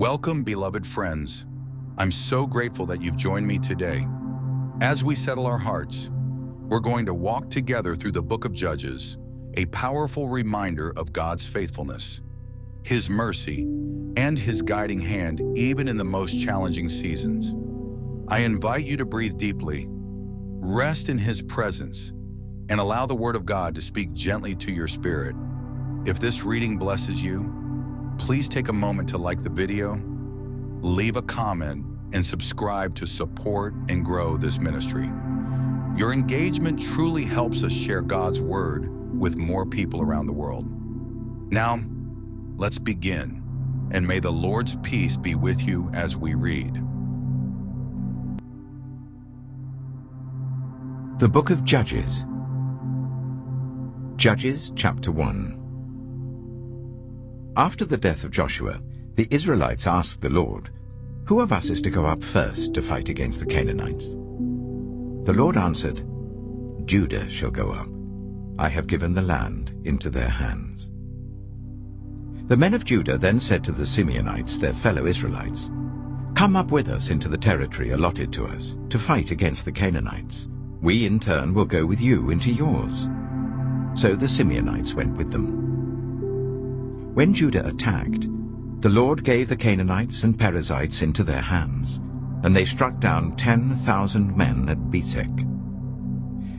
Welcome, beloved friends. I'm so grateful that you've joined me today. As we settle our hearts, we're going to walk together through the book of Judges, a powerful reminder of God's faithfulness, His mercy, and His guiding hand even in the most challenging seasons. I invite you to breathe deeply, rest in His presence, and allow the Word of God to speak gently to your spirit. If this reading blesses you, please take a moment to like the video, leave a comment, and subscribe to support and grow this ministry. Your engagement truly helps us share God's Word with more people around the world. Now, let's begin, and may the Lord's peace be with you as we read. The Book of Judges. Judges chapter 1. After the death of Joshua, the Israelites asked the Lord, "Who of us is to go up first to fight against the Canaanites?" The Lord answered, "Judah shall go up. I have given the land into their hands." The men of Judah then said to the Simeonites, their fellow Israelites, "Come up with us into the territory allotted to us, to fight against the Canaanites. We in turn will go with you into yours." So the Simeonites went with them. When Judah attacked, the Lord gave the Canaanites and Perizzites into their hands, and they struck down 10,000 men at Bezek.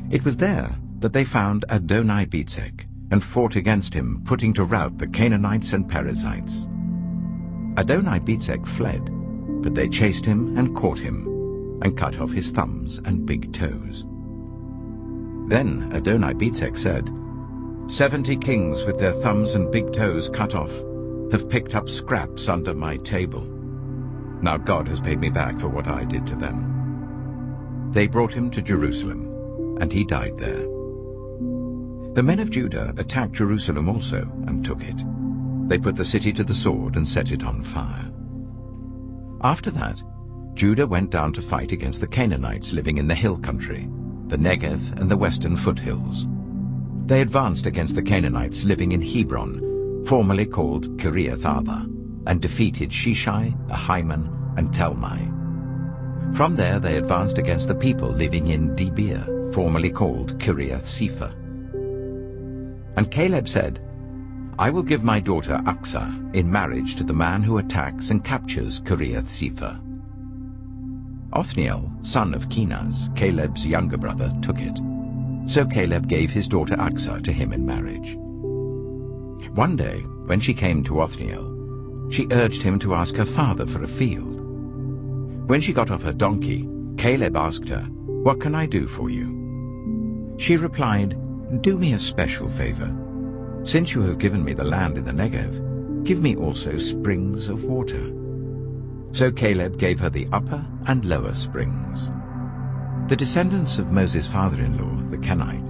It was there that they found Adoni-Bezek and fought against him, putting to rout the Canaanites and Perizzites. Adoni-Bezek fled, but they chased him and caught him, and cut off his thumbs and big toes. Then Adoni-Bezek said, 70 kings with their thumbs and big toes cut off have picked up scraps under my table. Now God has paid me back for what I did to them." They brought him to Jerusalem, and he died there. The men of Judah attacked Jerusalem also and took it. They put the city to the sword and set it on fire. After that, Judah went down to fight against the Canaanites living in the hill country, the Negev and the western foothills. They advanced against the Canaanites living in Hebron, formerly called Kiriath-Arba, and defeated Sheshai, Ahiman, and Talmai. From there they advanced against the people living in Debir, formerly called Kiriath-Sepher. And Caleb said, "I will give my daughter Aksah in marriage to the man who attacks and captures Kiriath-Sepher." Othniel, son of Kenaz, Caleb's younger brother, took it. So Caleb gave his daughter Aksah to him in marriage. One day, when she came to Othniel, she urged him to ask her father for a field. When she got off her donkey, Caleb asked her, "What can I do for you?" She replied, "Do me a special favor. Since you have given me the land in the Negev, give me also springs of water." So Caleb gave her the upper and lower springs. The descendants of Moses' father-in-law, the Kenite,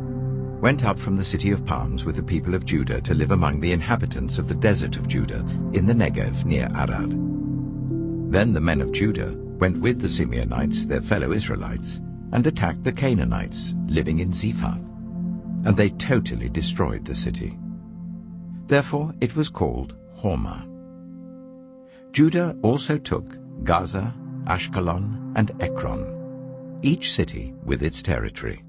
went up from the city of palms with the people of Judah to live among the inhabitants of the desert of Judah in the Negev near Arad. Then the men of Judah went with the Simeonites, their fellow Israelites, and attacked the Canaanites living in Zephath, and they totally destroyed the city. Therefore it was called Hormah. Judah also took Gaza, Ashkelon, and Ekron, each city with its territory.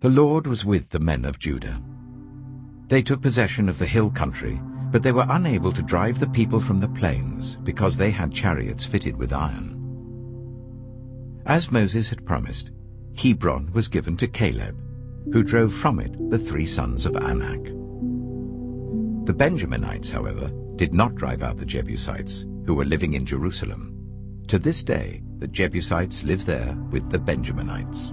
The Lord was with the men of Judah. They took possession of the hill country, but they were unable to drive the people from the plains because they had chariots fitted with iron. As Moses had promised, Hebron was given to Caleb, who drove from it the 3 sons of Anak. The Benjaminites, however, did not drive out the Jebusites, who were living in Jerusalem. To this day, the Jebusites live there with the Benjaminites.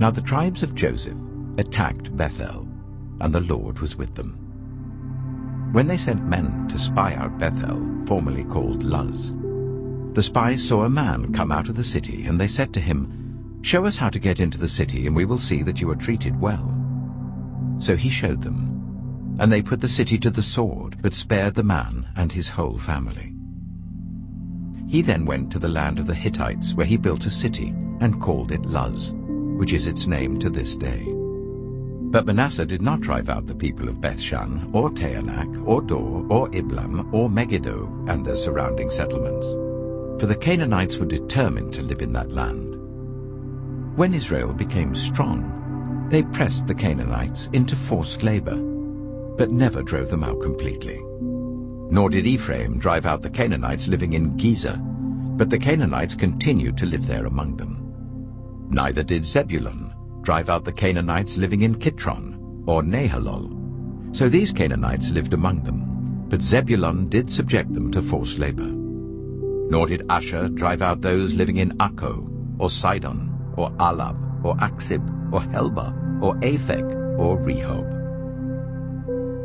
Now the tribes of Joseph attacked Bethel, and the Lord was with them. When they sent men to spy out Bethel, formerly called Luz, the spies saw a man come out of the city, and they said to him, "Show us how to get into the city, and we will see that you are treated well." So he showed them, and they put the city to the sword, but spared the man and his whole family. He then went to the land of the Hittites, where he built a city and called it Luz, which is its name to this day. But Manasseh did not drive out the people of Bethshan, or Taanach, or Dor, or Iblam, or Megiddo, and their surrounding settlements. For the Canaanites were determined to live in that land. When Israel became strong, they pressed the Canaanites into forced labor, but never drove them out completely. Nor did Ephraim drive out the Canaanites living in Gezer, but the Canaanites continued to live there among them. Neither did Zebulun drive out the Canaanites living in Kitron or Nahalol. So these Canaanites lived among them, but Zebulun did subject them to forced labor. Nor did Asher drive out those living in Akko, or Sidon, or Alab, or Aksib, or Helba, or Aphek, or Rehob.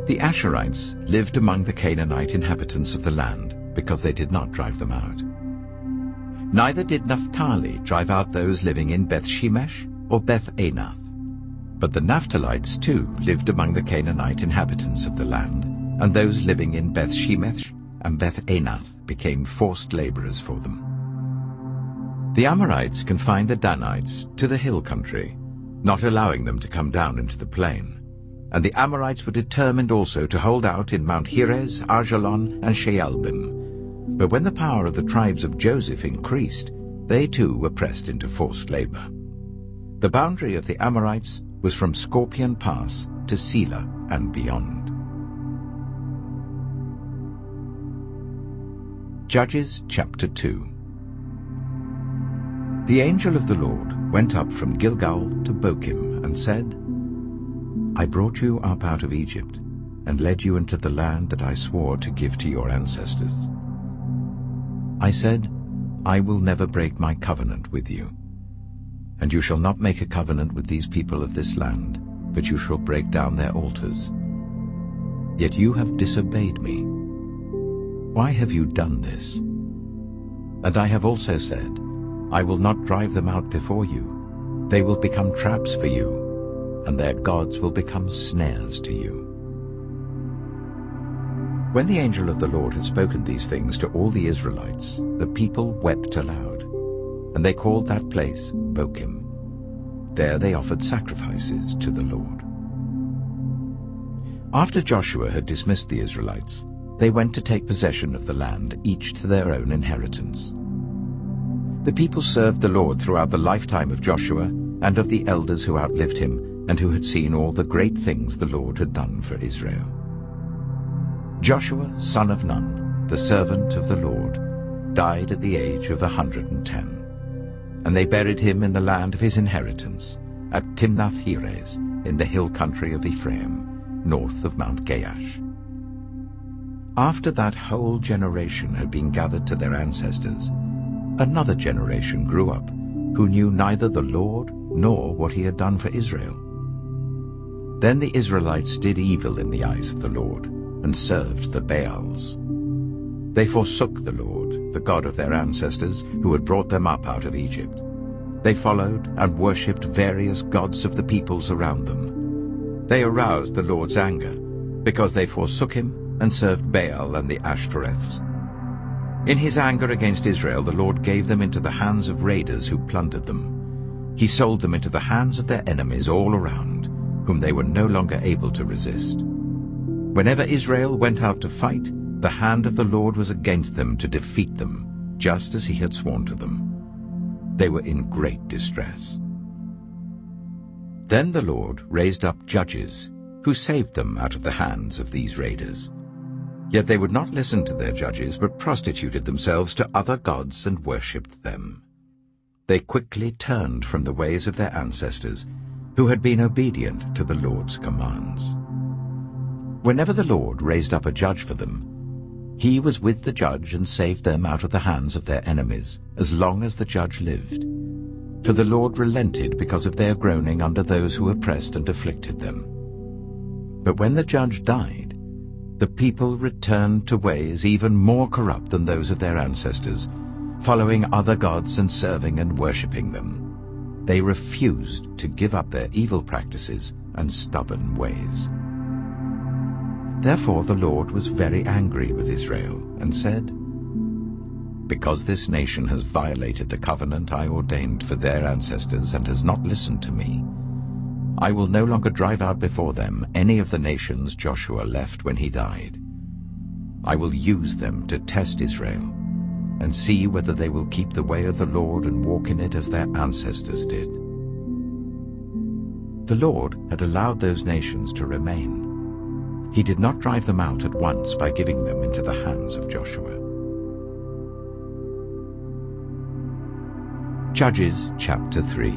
The Asherites lived among the Canaanite inhabitants of the land, because they did not drive them out. Neither did Naphtali drive out those living in Beth-Shemesh or Beth-Anath. But the Naphtalites too lived among the Canaanite inhabitants of the land, and those living in Beth-Shemesh and Beth-Anath became forced laborers for them. The Amorites confined the Danites to the hill country, not allowing them to come down into the plain. And the Amorites were determined also to hold out in Mount Heres, Arjalon, and Shaalbim. But when the power of the tribes of Joseph increased, they too were pressed into forced labor. The boundary of the Amorites was from Scorpion Pass to Selah and beyond. Judges chapter 2. The angel of the Lord went up from Gilgal to Bochim and said, I brought you up out of Egypt and led you into the land that I swore to give to your ancestors. I said, I will never break my covenant with you, and you shall not make a covenant with these people of this land, but you shall break down their altars. Yet you have disobeyed me. Why have you done this? And I have also said, I will not drive them out before you. They will become traps for you, and their gods will become snares to you. When the angel of the Lord had spoken these things to all the Israelites, the people wept aloud, and they called that place Bochim. There they offered sacrifices to the Lord. After Joshua had dismissed the Israelites, they went to take possession of the land, each to their own inheritance. The people served the Lord throughout the lifetime of Joshua and of the elders who outlived him and who had seen all the great things the Lord had done for Israel. Joshua, son of Nun, the servant of the Lord, died at the age of 110, and they buried him in the land of his inheritance, at Timnath-Heres, in the hill country of Ephraim, north of Mount Gaash. After that whole generation had been gathered to their ancestors, another generation grew up, who knew neither the Lord nor what he had done for Israel. Then the Israelites did evil in the eyes of the Lord, and served the Baals. They forsook the Lord, the God of their ancestors, who had brought them up out of Egypt. They followed and worshipped various gods of the peoples around them. They aroused the Lord's anger, because they forsook him and served Baal and the Ashtoreths. In his anger against Israel, the Lord gave them into the hands of raiders who plundered them. He sold them into the hands of their enemies all around, whom they were no longer able to resist. Whenever Israel went out to fight, the hand of the Lord was against them to defeat them, just as he had sworn to them. They were in great distress. Then the Lord raised up judges, who saved them out of the hands of these raiders. Yet they would not listen to their judges, but prostituted themselves to other gods and worshipped them. They quickly turned from the ways of their ancestors, who had been obedient to the Lord's commands. Whenever the Lord raised up a judge for them, he was with the judge and saved them out of the hands of their enemies, as long as the judge lived. For the Lord relented because of their groaning under those who oppressed and afflicted them. But when the judge died, the people returned to ways even more corrupt than those of their ancestors, following other gods and serving and worshipping them. They refused to give up their evil practices and stubborn ways. Therefore the Lord was very angry with Israel and said, Because this nation has violated the covenant I ordained for their ancestors and has not listened to me, I will no longer drive out before them any of the nations Joshua left when he died. I will use them to test Israel and see whether they will keep the way of the Lord and walk in it as their ancestors did. The Lord had allowed those nations to remain. He did not drive them out at once by giving them into the hands of Joshua. Judges chapter 3.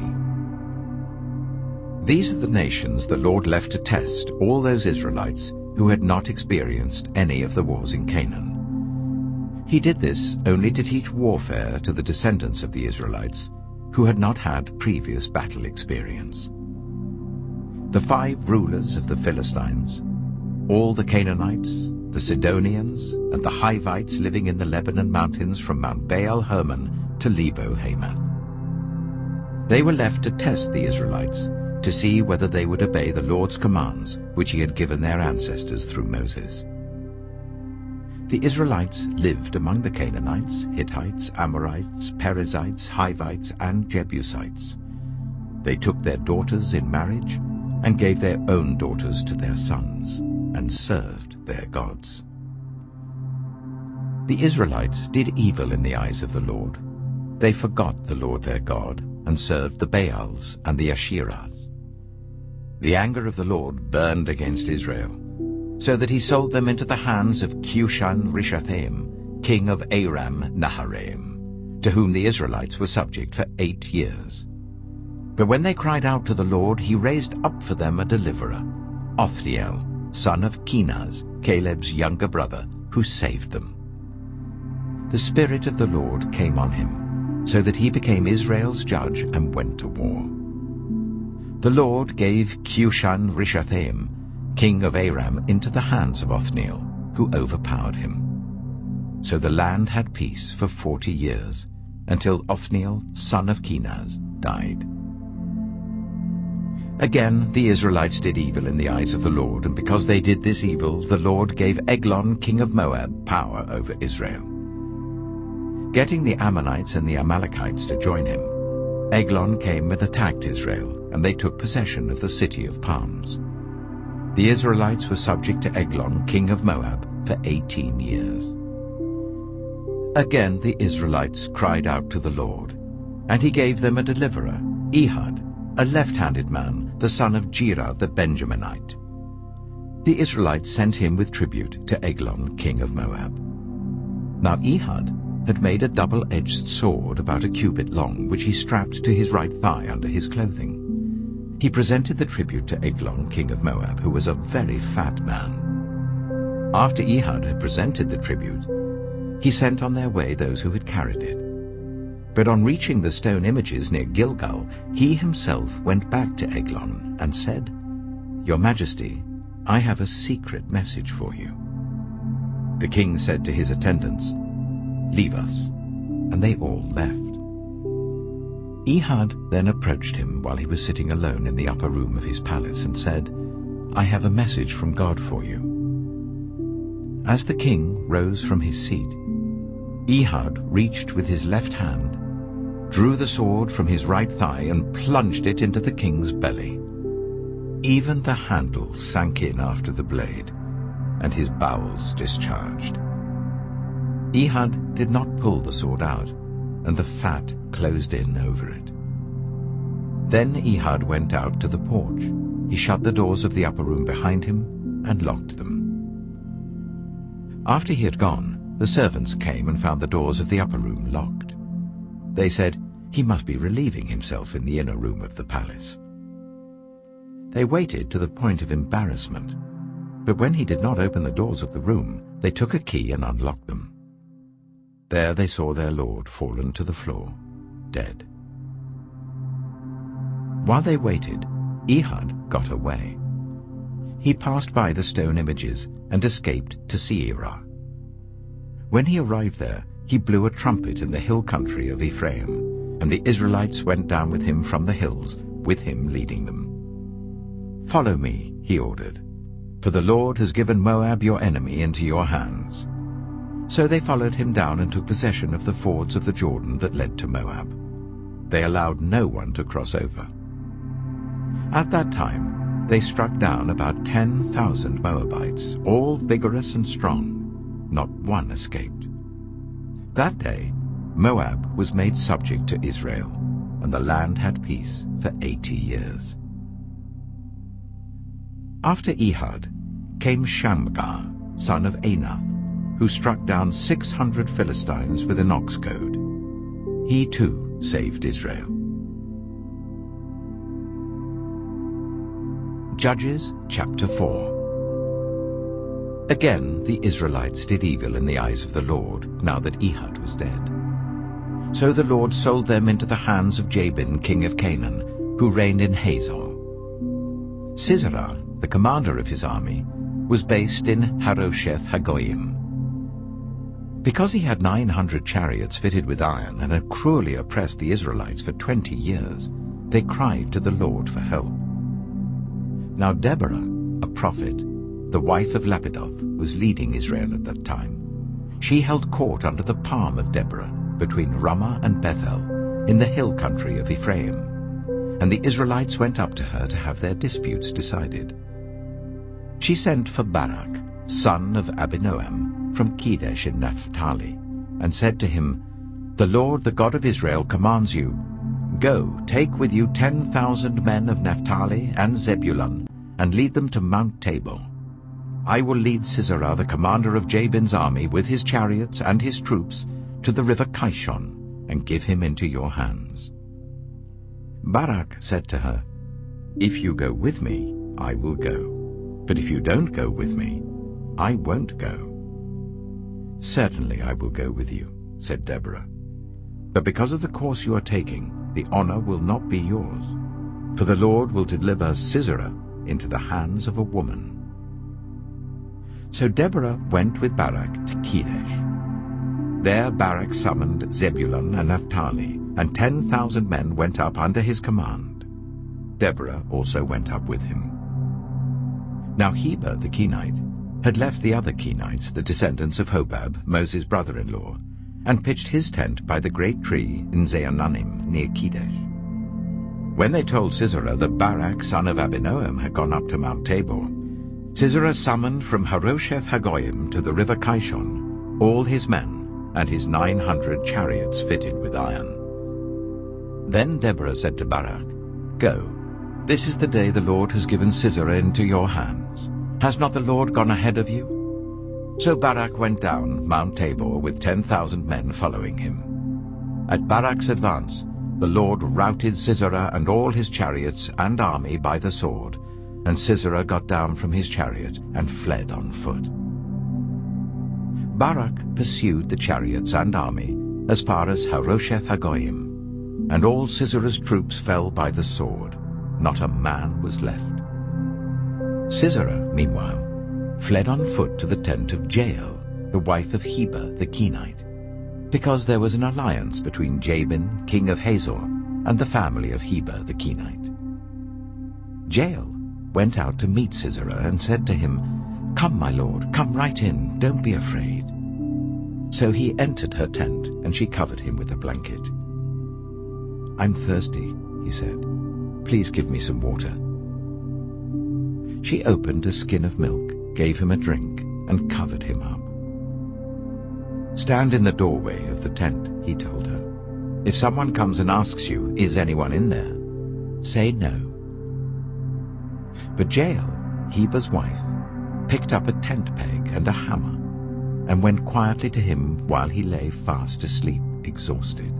These are the nations the Lord left to test all those Israelites who had not experienced any of the wars in Canaan. He did this only to teach warfare to the descendants of the Israelites who had not had previous battle experience. The 5 rulers of the Philistines, all the Canaanites, the Sidonians, and the Hivites living in the Lebanon mountains from Mount Baal-Hermon to Lebo-Hamath. They were left to test the Israelites to see whether they would obey the Lord's commands which he had given their ancestors through Moses. The Israelites lived among the Canaanites, Hittites, Amorites, Perizzites, Hivites, and Jebusites. They took their daughters in marriage and gave their own daughters to their sons and served their gods. The Israelites did evil in the eyes of the Lord. They forgot the Lord their God and served the Baals and the Asherahs. The anger of the Lord burned against Israel, so that he sold them into the hands of Cushan-Rishathaim, king of Aram-Naharaim, to whom the Israelites were subject for 8 years. But when they cried out to the Lord, he raised up for them a deliverer, Othniel, son of Kenaz, Caleb's younger brother, who saved them. The Spirit of the Lord came on him, so that he became Israel's judge and went to war. The Lord gave Cushan-Rishathaim, king of Aram, into the hands of Othniel, who overpowered him. So the land had peace for 40 years, until Othniel, son of Kenaz, died. Again the Israelites did evil in the eyes of the Lord, and because they did this evil, the Lord gave Eglon, king of Moab, power over Israel. Getting the Ammonites and the Amalekites to join him, Eglon came and attacked Israel, and they took possession of the city of palms. The Israelites were subject to Eglon, king of Moab, for 18 years. Again the Israelites cried out to the Lord, and he gave them a deliverer, Ehud, a left-handed man, the son of Gera the Benjaminite. The Israelites sent him with tribute to Eglon, king of Moab. Now Ehud had made a double-edged sword about a cubit long, which he strapped to his right thigh under his clothing. He presented the tribute to Eglon, king of Moab, who was a very fat man. After Ehud had presented the tribute, he sent on their way those who had carried it. But on reaching the stone images near Gilgal, he himself went back to Eglon and said, "Your Majesty, I have a secret message for you." The king said to his attendants, "Leave us," and they all left. Ehud then approached him while he was sitting alone in the upper room of his palace and said, "I have a message from God for you." As the king rose from his seat, Ehud reached with his left hand, drew the sword from his right thigh and plunged it into the king's belly. Even the handle sank in after the blade, and his bowels discharged. Ehud did not pull the sword out, and the fat closed in over it. Then Ehud went out to the porch. He shut the doors of the upper room behind him and locked them. After he had gone, the servants came and found the doors of the upper room locked. They said he must be relieving himself in the inner room of the palace. They waited to the point of embarrassment, but when he did not open the doors of the room, they took a key and unlocked them. There they saw their lord fallen to the floor, dead. While they waited, Ehud got away. He passed by the stone images and escaped to Seirah. When he arrived there, he blew a trumpet in the hill country of Ephraim, and the Israelites went down with him from the hills, with him leading them. "Follow me," he ordered, "for the Lord has given Moab your enemy into your hands." So they followed him down and took possession of the fords of the Jordan that led to Moab. They allowed no one to cross over. At that time they struck down about 10,000 Moabites, all vigorous and strong. Not one escaped. That day Moab was made subject to Israel, and the land had peace for 80 years. After Ehud came Shamgar, son of Anath, who struck down 600 Philistines with an ox goad. He too saved Israel. Judges chapter 4. Again the Israelites did evil in the eyes of the Lord, now that Ehud was dead. So the Lord sold them into the hands of Jabin, king of Canaan, who reigned in Hazor. Sisera, the commander of his army, was based in Harosheth Hagoyim. Because he had 900 chariots fitted with iron and had cruelly oppressed the Israelites for 20 years, they cried to the Lord for help. Now Deborah, a prophet, the wife of Lapidoth, was leading Israel at that time. She held court under the palm of Deborah, between Ramah and Bethel, in the hill country of Ephraim, and the Israelites went up to her to have their disputes decided. She sent for Barak, son of Abinoam, from Kedesh in Naphtali, and said to him, "The Lord, the God of Israel, commands you, go, take with you 10,000 men of Naphtali and Zebulun, and lead them to Mount Tabor. I will lead Sisera, the commander of Jabin's army, with his chariots and his troops, to the river Kishon, and give him into your hands." Barak said to her, "If you go with me, I will go. But if you don't go with me, I won't go." "Certainly I will go with you," said Deborah. "But because of the course you are taking, the honor will not be yours. For the Lord will deliver Sisera into the hands of a woman." So Deborah went with Barak to Kedesh. There Barak summoned Zebulun and Naphtali, and 10,000 men went up under his command. Deborah also went up with him. Now Heber the Kenite had left the other Kenites, the descendants of Hobab, Moses' brother-in-law, and pitched his tent by the great tree in Zaanannim near Kedesh. When they told Sisera that Barak, son of Abinoam, had gone up to Mount Tabor, Sisera summoned from Harosheth Hagoyim to the river Kishon all his men and his 900 chariots fitted with iron. Then Deborah said to Barak, "Go, this is the day the Lord has given Sisera into your hands. Has not the Lord gone ahead of you?" So Barak went down Mount Tabor with 10,000 men following him. At Barak's advance, the Lord routed Sisera and all his chariots and army by the sword, and Sisera got down from his chariot and fled on foot. Barak pursued the chariots and army as far as Harosheth Hagoyim, and all Sisera's troops fell by the sword. Not a man was left. Sisera, meanwhile, fled on foot to the tent of Jael, the wife of Heber the Kenite, because there was an alliance between Jabin, king of Hazor, and the family of Heber the Kenite. Jael went out to meet Sisera and said to him, "Come, my lord, come right in, don't be afraid." So he entered her tent, and she covered him with a blanket. "I'm thirsty," he said. "Please give me some water." She opened a skin of milk, gave him a drink, and covered him up. "Stand in the doorway of the tent," he told her. "If someone comes and asks you, 'Is anyone in there?' say no." But Jael, Heber's wife, picked up a tent peg and a hammer, and went quietly to him while he lay fast asleep, exhausted.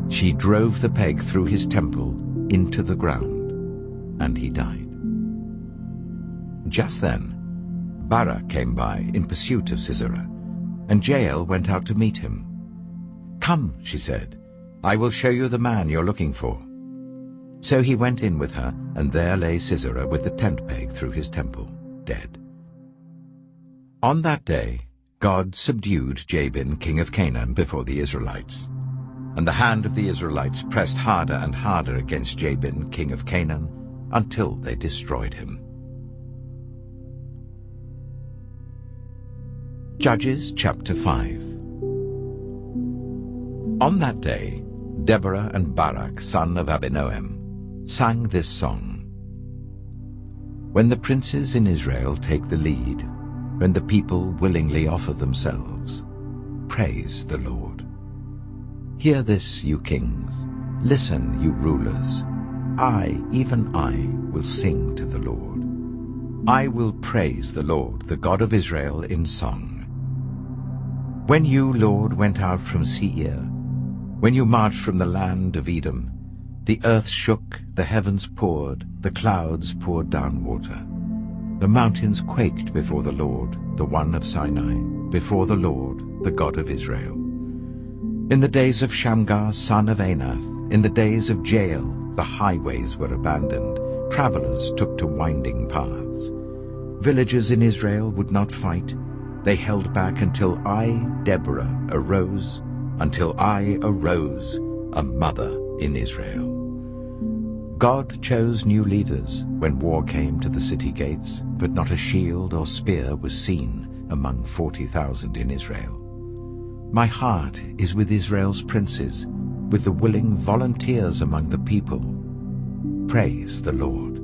She drove the peg through his temple into the ground, and he died. Just then Barak came by in pursuit of Sisera, and Jael went out to meet him. "Come," she said, "I will show you the man you're looking for." So he went in with her, and there lay Sisera with the tent peg through his temple, dead. On that day God subdued Jabin, king of Canaan, before the Israelites. And the hand of the Israelites pressed harder and harder against Jabin, king of Canaan, until they destroyed him. Judges chapter 5. On that day Deborah and Barak, son of Abinoam, sang this song. When the princes in Israel take the lead, when the people willingly offer themselves, praise the Lord. Hear this, you kings. Listen, you rulers. I, even I, will sing to the Lord. I will praise the Lord, the God of Israel, in song. When you, Lord, went out from Seir, when you marched from the land of Edom, the earth shook, the heavens poured, the clouds poured down water. The mountains quaked before the Lord, the one of Sinai, before the Lord, the God of Israel. In the days of Shamgar, son of Anath, in the days of Jael, the highways were abandoned. Travelers took to winding paths. Villagers in Israel would not fight. They held back until I, Deborah, arose, until I arose, a mother in Israel. God chose new leaders when war came to the city gates, but not a shield or spear was seen among 40,000 in Israel. My heart is with Israel's princes, with the willing volunteers among the people. Praise the Lord.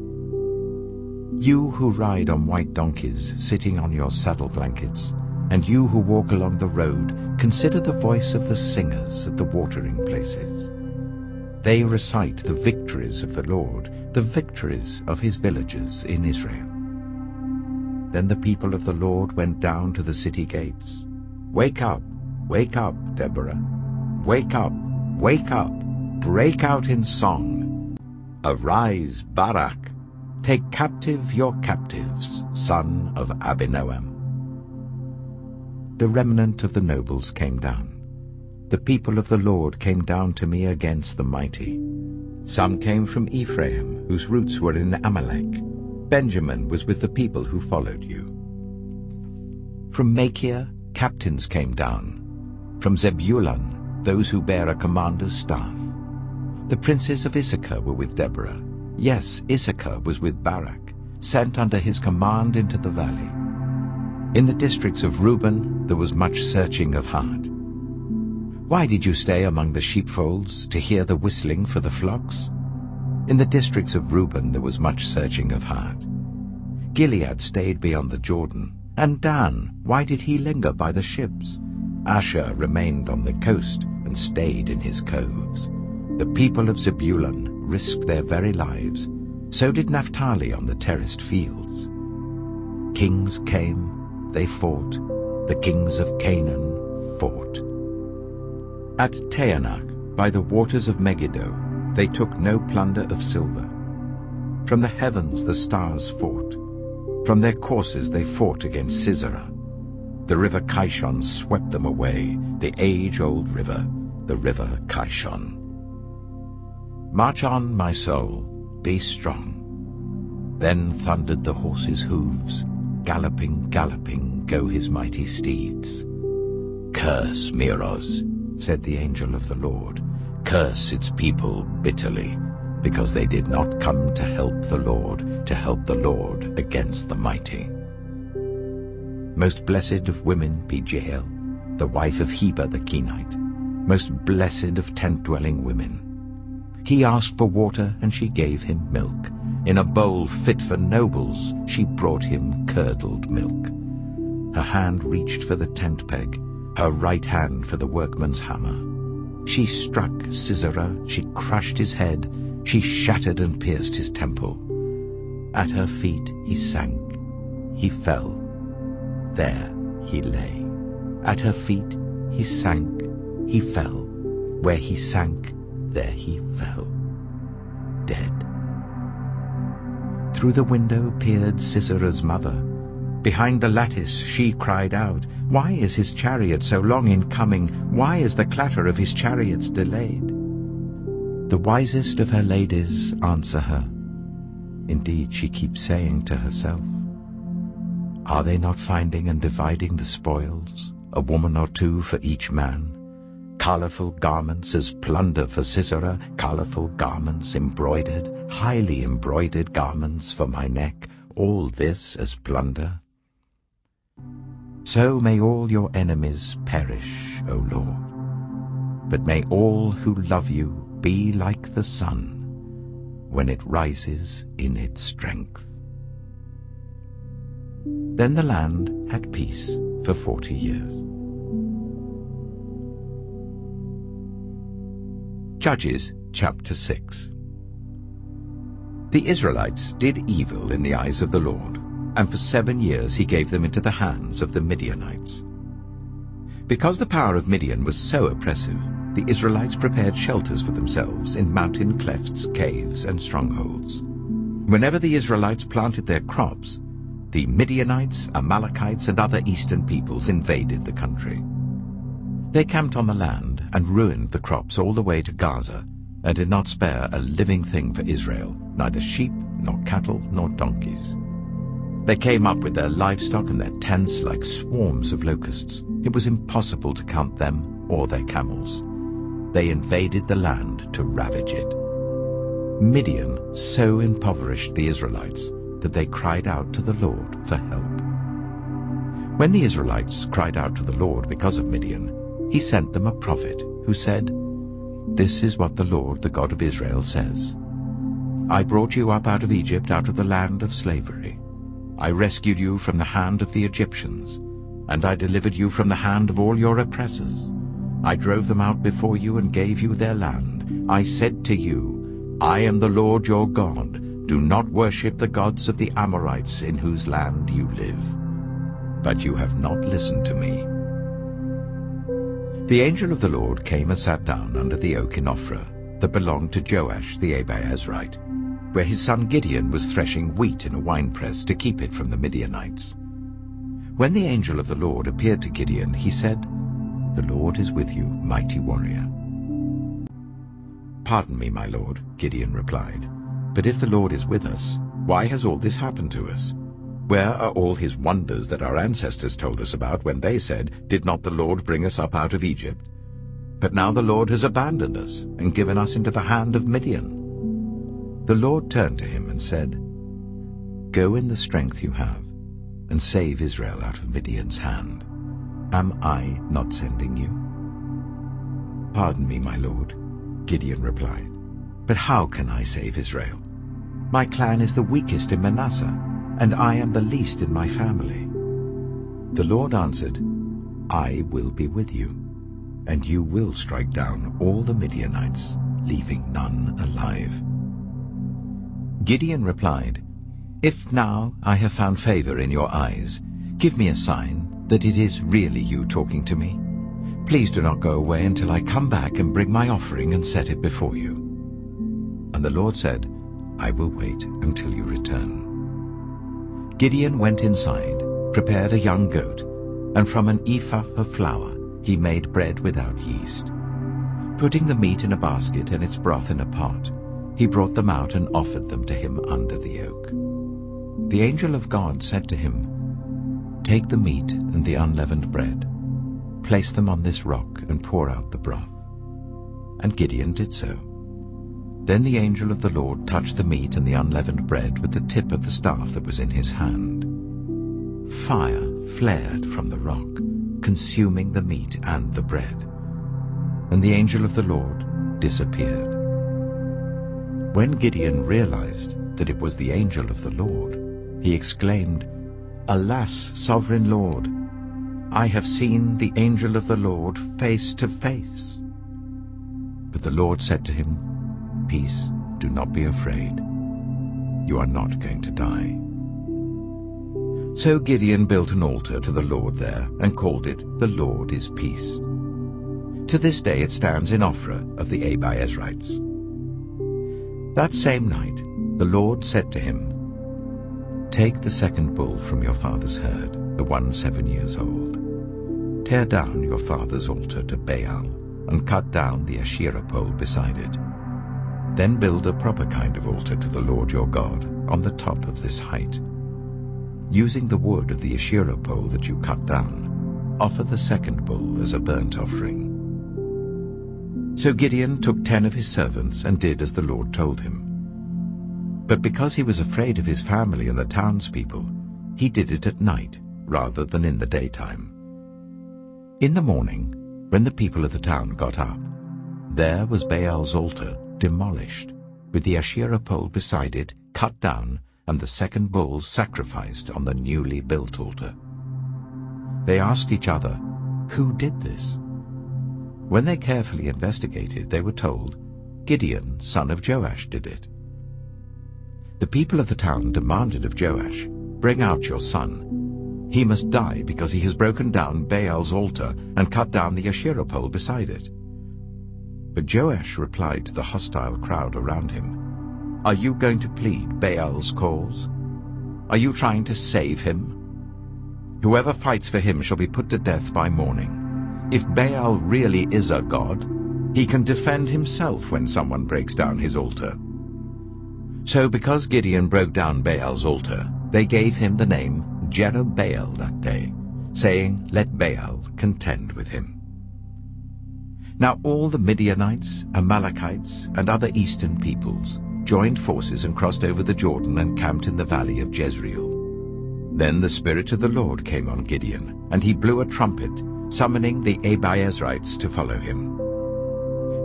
You who ride on white donkeys, sitting on your saddle blankets, and you who walk along the road, consider the voice of the singers at the watering places. They recite the victories of the Lord, the victories of his villages in Israel. Then the people of the Lord went down to the city gates. Wake up, Deborah. Wake up, break out in song. Arise, Barak. Take captive your captives, son of Abinoam. The remnant of the nobles came down. The people of the Lord came down to me against the mighty. Some came from Ephraim, whose roots were in Amalek. Benjamin was with the people who followed you. From Machir, captains came down. From Zebulun, those who bear a commander's staff. The princes of Issachar were with Deborah. Yes, Issachar was with Barak, sent under his command into the valley. In the districts of Reuben there was much searching of heart. Why did you stay among the sheepfolds to hear the whistling for the flocks? In the districts of Reuben there was much searching of heart. Gilead stayed beyond the Jordan. And Dan, why did he linger by the ships? Asher remained on the coast and stayed in his coves. The people of Zebulun risked their very lives. So did Naphtali on the terraced fields. Kings came, they fought. The kings of Canaan fought. At Taanach, by the waters of Megiddo, they took no plunder of silver. From the heavens the stars fought. From their courses they fought against Sisera. The river Kishon swept them away, the age-old river, the river Kishon. March on, my soul, be strong. Then thundered the horses' hooves. Galloping, galloping, go his mighty steeds. Curse Meroz, said the angel of the Lord. Curse its people bitterly, because they did not come to help the Lord against the mighty. Most blessed of women be Jael, the wife of Heber the Kenite, most blessed of tent-dwelling women. He asked for water, and she gave him milk. In a bowl fit for nobles, she brought him curdled milk. Her hand reached for the tent peg, her right hand for the workman's hammer. She struck Sisera, she crushed his head, she shattered and pierced his temple. At her feet he sank, he fell. There he lay. At her feet he sank, he fell. Where he sank, there he fell, dead. Through the window peered Sisera's mother. Behind the lattice she cried out, "Why is his chariot so long in coming? Why is the clatter of his chariots delayed?" The wisest of her ladies answer her. Indeed, she keeps saying to herself, "Are they not finding and dividing the spoils, a woman or two for each man? Colourful garments as plunder for Sisera, colourful garments embroidered, highly embroidered garments for my neck, all this as plunder." So may all your enemies perish, O Lord. But may all who love you be like the sun, when it rises in its strength. Then the land had peace for 40 years. Judges chapter 6. The Israelites did evil in the eyes of the Lord, and for 7 years he gave them into the hands of the Midianites. Because the power of Midian was so oppressive, the Israelites prepared shelters for themselves in mountain clefts, caves, and strongholds. Whenever the Israelites planted their crops, the Midianites, Amalekites, and other eastern peoples invaded the country. They camped on the land and ruined the crops all the way to Gaza, and did not spare a living thing for Israel, neither sheep, nor cattle, nor donkeys. They came up with their livestock and their tents like swarms of locusts. It was impossible to count them or their camels. They invaded the land to ravage it. Midian so impoverished the Israelites that they cried out to the Lord for help. When the Israelites cried out to the Lord because of Midian, he sent them a prophet who said, "This is what the Lord, the God of Israel, says. I brought you up out of Egypt, out of the land of slavery. I rescued you from the hand of the Egyptians, and I delivered you from the hand of all your oppressors. I drove them out before you and gave you their land. I said to you, I am the Lord your God. Do not worship the gods of the Amorites in whose land you live. But you have not listened to me." The angel of the Lord came and sat down under the oak in Ophrah that belonged to Joash the Abiezrite, where his son Gideon was threshing wheat in a winepress to keep it from the Midianites. When the angel of the Lord appeared to Gideon, he said, "The Lord is with you, mighty warrior." "Pardon me, my lord," Gideon replied, "but if the Lord is with us, why has all this happened to us? Where are all his wonders that our ancestors told us about when they said, 'Did not the Lord bring us up out of Egypt?' But now the Lord has abandoned us and given us into the hand of Midian." The Lord turned to him and said, "Go in the strength you have, and save Israel out of Midian's hand. Am I not sending you?" "Pardon me, my lord," Gideon replied, "but how can I save Israel? My clan is the weakest in Manasseh, and I am the least in my family." The Lord answered, "I will be with you, and you will strike down all the Midianites, leaving none alive." Gideon replied, "If now I have found favor in your eyes, give me a sign that it is really you talking to me. Please do not go away until I come back and bring my offering and set it before you." And the Lord said, "I will wait until you return." Gideon went inside, prepared a young goat, and from an ephah of flour he made bread without yeast. Putting the meat in a basket and its broth in a pot, he brought them out and offered them to him under the oak. The angel of God said to him, "Take the meat and the unleavened bread, place them on this rock and pour out the broth." And Gideon did so. Then the angel of the Lord touched the meat and the unleavened bread with the tip of the staff that was in his hand. Fire flared from the rock, consuming the meat and the bread. And the angel of the Lord disappeared. When Gideon realized that it was the angel of the Lord, he exclaimed, "Alas, sovereign Lord, I have seen the angel of the Lord face to face." But the Lord said to him, "Peace, do not be afraid. You are not going to die." So Gideon built an altar to the Lord there and called it, "The Lord is Peace." To this day it stands in Ophrah of the Abiezrites. That same night the Lord said to him, "Take the second bull from your father's herd, the one 7 years old. Tear down your father's altar to Baal and cut down the Asherah pole beside it. Then build a proper kind of altar to the Lord your God on the top of this height. Using the wood of the Asherah pole that you cut down, offer the second bull as a burnt offering." So Gideon took 10 of his servants and did as the Lord told him. But because he was afraid of his family and the townspeople, he did it at night rather than in the daytime. In the morning, when the people of the town got up, there was Baal's altar demolished, with the Asherah pole beside it cut down and the second bull sacrificed on the newly built altar. They asked each other, "Who did this?" When they carefully investigated, they were told, "Gideon, son of Joash, did it." The people of the town demanded of Joash, "Bring out your son. He must die because he has broken down Baal's altar and cut down the Asherah pole beside it." But Joash replied to the hostile crowd around him, "Are you going to plead Baal's cause? Are you trying to save him? Whoever fights for him shall be put to death by morning. If Baal really is a god, he can defend himself when someone breaks down his altar." So because Gideon broke down Baal's altar, they gave him the name Jerubbaal that day, saying, "Let Baal contend with him." Now all the Midianites, Amalekites, and other eastern peoples joined forces and crossed over the Jordan and camped in the valley of Jezreel. Then the Spirit of the Lord came on Gideon, and he blew a trumpet, summoning the Abiezrites to follow him.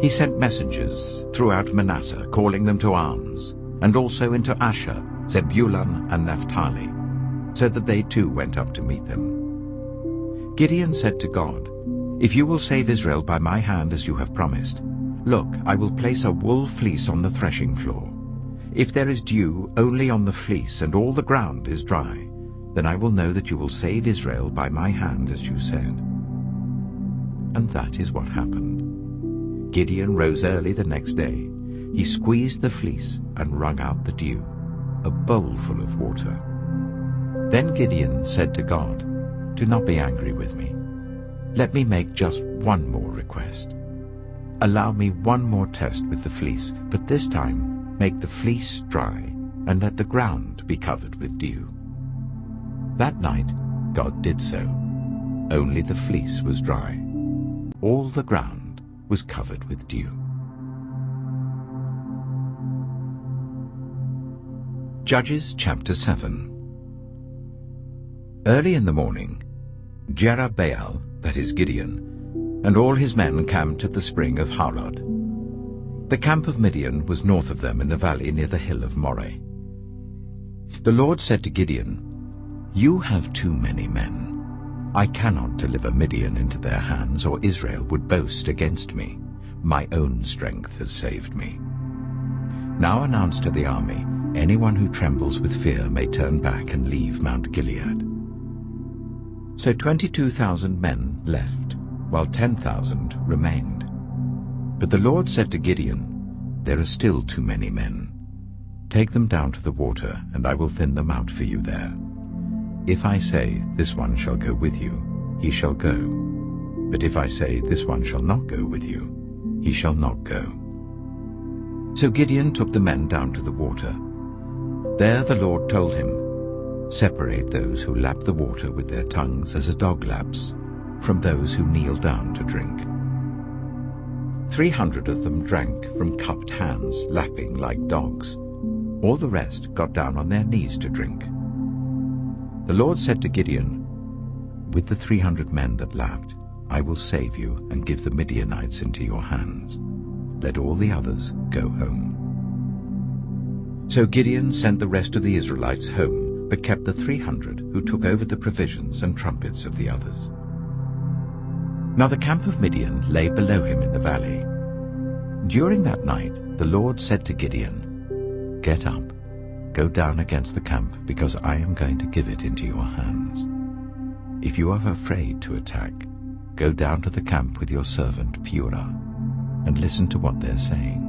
He sent messengers throughout Manasseh, calling them to arms, and also into Asher, Zebulun, and Naphtali, so that they too went up to meet them. Gideon said to God, "If you will save Israel by my hand as you have promised, look, I will place a wool fleece on the threshing floor. If there is dew only on the fleece and all the ground is dry, then I will know that you will save Israel by my hand as you said." And that is what happened. Gideon rose early the next day. He squeezed the fleece and wrung out the dew, a bowl full of water. Then Gideon said to God, "Do not be angry with me. Let me make just one more request. Allow me one more test with the fleece, but this time make the fleece dry and let the ground be covered with dew." That night God did so. Only the fleece was dry. All the ground was covered with dew. Judges chapter 7. Early in the morning, Jerubbaal, that is Gideon, and all his men camped at the spring of Harod. The camp of Midian was north of them in the valley near the hill of Moreh. The Lord said to Gideon, "You have too many men. I cannot deliver Midian into their hands, or Israel would boast against me. My own strength has saved me. Now announce to the army, anyone who trembles with fear may turn back and leave Mount Gilead." So 22,000 men left, while 10,000 remained. But the Lord said to Gideon, "There are still too many men. Take them down to the water, and I will thin them out for you there. If I say, 'This one shall go with you,' he shall go. But if I say, 'This one shall not go with you,' he shall not go." So Gideon took the men down to the water. There the Lord told him, "Separate those who lap the water with their tongues as a dog laps, from those who kneel down to drink." 300 of them drank from cupped hands, lapping like dogs. All the rest got down on their knees to drink. The Lord said to Gideon, "With the 300 men that lapped, I will save you and give the Midianites into your hands. Let all the others go home." So Gideon sent the rest of the Israelites home, but kept the 300 who took over the provisions and trumpets of the others. Now the camp of Midian lay below him in the valley. During that night the Lord said to Gideon, "Get up, go down against the camp, because I am going to give it into your hands. If you are afraid to attack, go down to the camp with your servant Purah, and listen to what they're saying.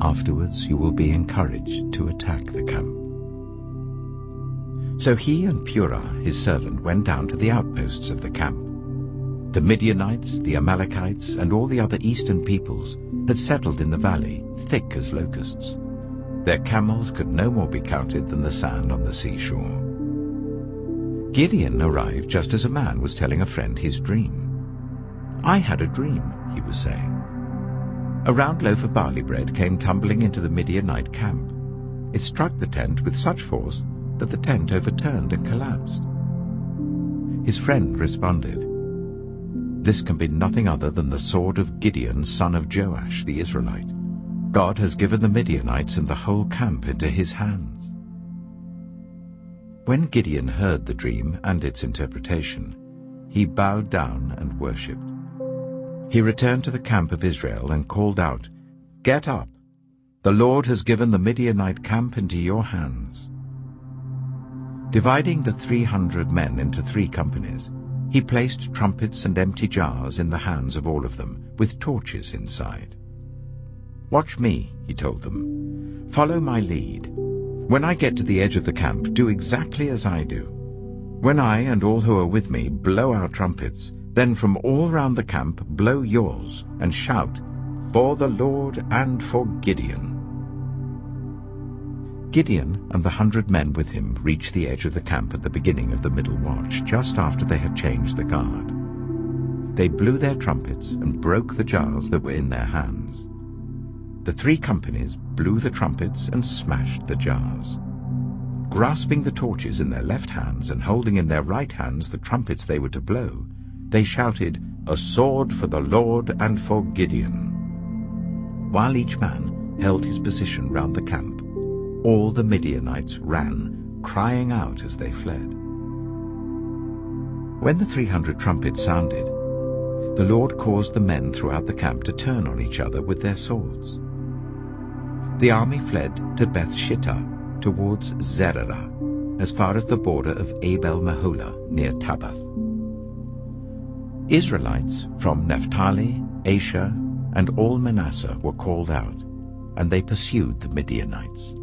Afterwards you will be encouraged to attack the camp." So he and Purah, his servant, went down to the outposts of the camp. The Midianites, the Amalekites, and all the other eastern peoples had settled in the valley, thick as locusts. Their camels could no more be counted than the sand on the seashore. Gideon arrived just as a man was telling a friend his dream. "I had a dream," he was saying. "A round loaf of barley bread came tumbling into the Midianite camp. It struck the tent with such force that the tent overturned and collapsed." His friend responded, "This can be nothing other than the sword of Gideon, son of Joash, the Israelite. God has given the Midianites and the whole camp into his hands." When Gideon heard the dream and its interpretation, he bowed down and worshipped. He returned to the camp of Israel and called out, "Get up! The Lord has given the Midianite camp into your hands." Dividing the 300 men into 3 companies, he placed trumpets and empty jars in the hands of all of them, with torches inside. "Watch me," he told them. "Follow my lead. When I get to the edge of the camp, do exactly as I do. When I and all who are with me blow our trumpets, then from all round the camp blow yours and shout, 'For the Lord and for Gideon.'" Gideon and the 100 men with him reached the edge of the camp at the beginning of the middle watch, just after they had changed the guard. They blew their trumpets and broke the jars that were in their hands. The 3 companies blew the trumpets and smashed the jars. Grasping the torches in their left hands and holding in their right hands the trumpets they were to blow, they shouted, "A sword for the Lord and for Gideon." While each man held his position round the camp, all the Midianites ran, crying out as they fled. When the 300 trumpets sounded, the Lord caused the men throughout the camp to turn on each other with their swords. The army fled to Beth-shittah towards Zererah, as far as the border of Abel-Meholah near Tabbath. Israelites from Naphtali, Asher, and all Manasseh were called out, and they pursued the Midianites.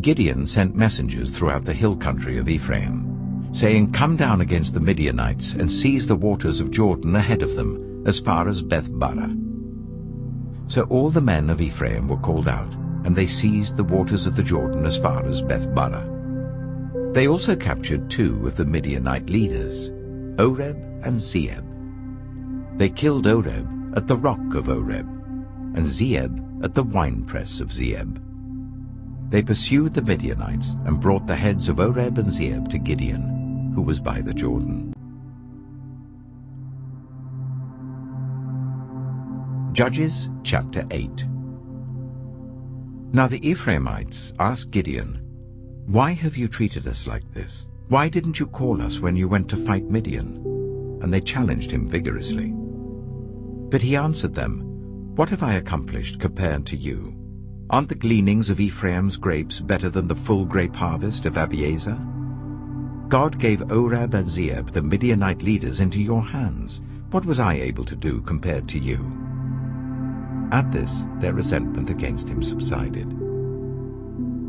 Gideon sent messengers throughout the hill country of Ephraim, saying, "Come down against the Midianites and seize the waters of Jordan ahead of them, as far as Beth-barah." So all the men of Ephraim were called out, and they seized the waters of the Jordan as far as Beth-barah. They also captured 2 of the Midianite leaders, Oreb and Zeeb. They killed Oreb at the rock of Oreb, and Zeeb at the winepress of Zeeb. They pursued the Midianites and brought the heads of Oreb and Zeeb to Gideon, who was by the Jordan. Judges chapter 8. Now the Ephraimites asked Gideon, "Why have you treated us like this? Why didn't you call us when you went to fight Midian?" And they challenged him vigorously. But he answered them, "What have I accomplished compared to you? Aren't the gleanings of Ephraim's grapes better than the full grape harvest of Abiezer? God gave Oreb and Zeeb, the Midianite leaders, into your hands. What was I able to do compared to you?" At this, their resentment against him subsided.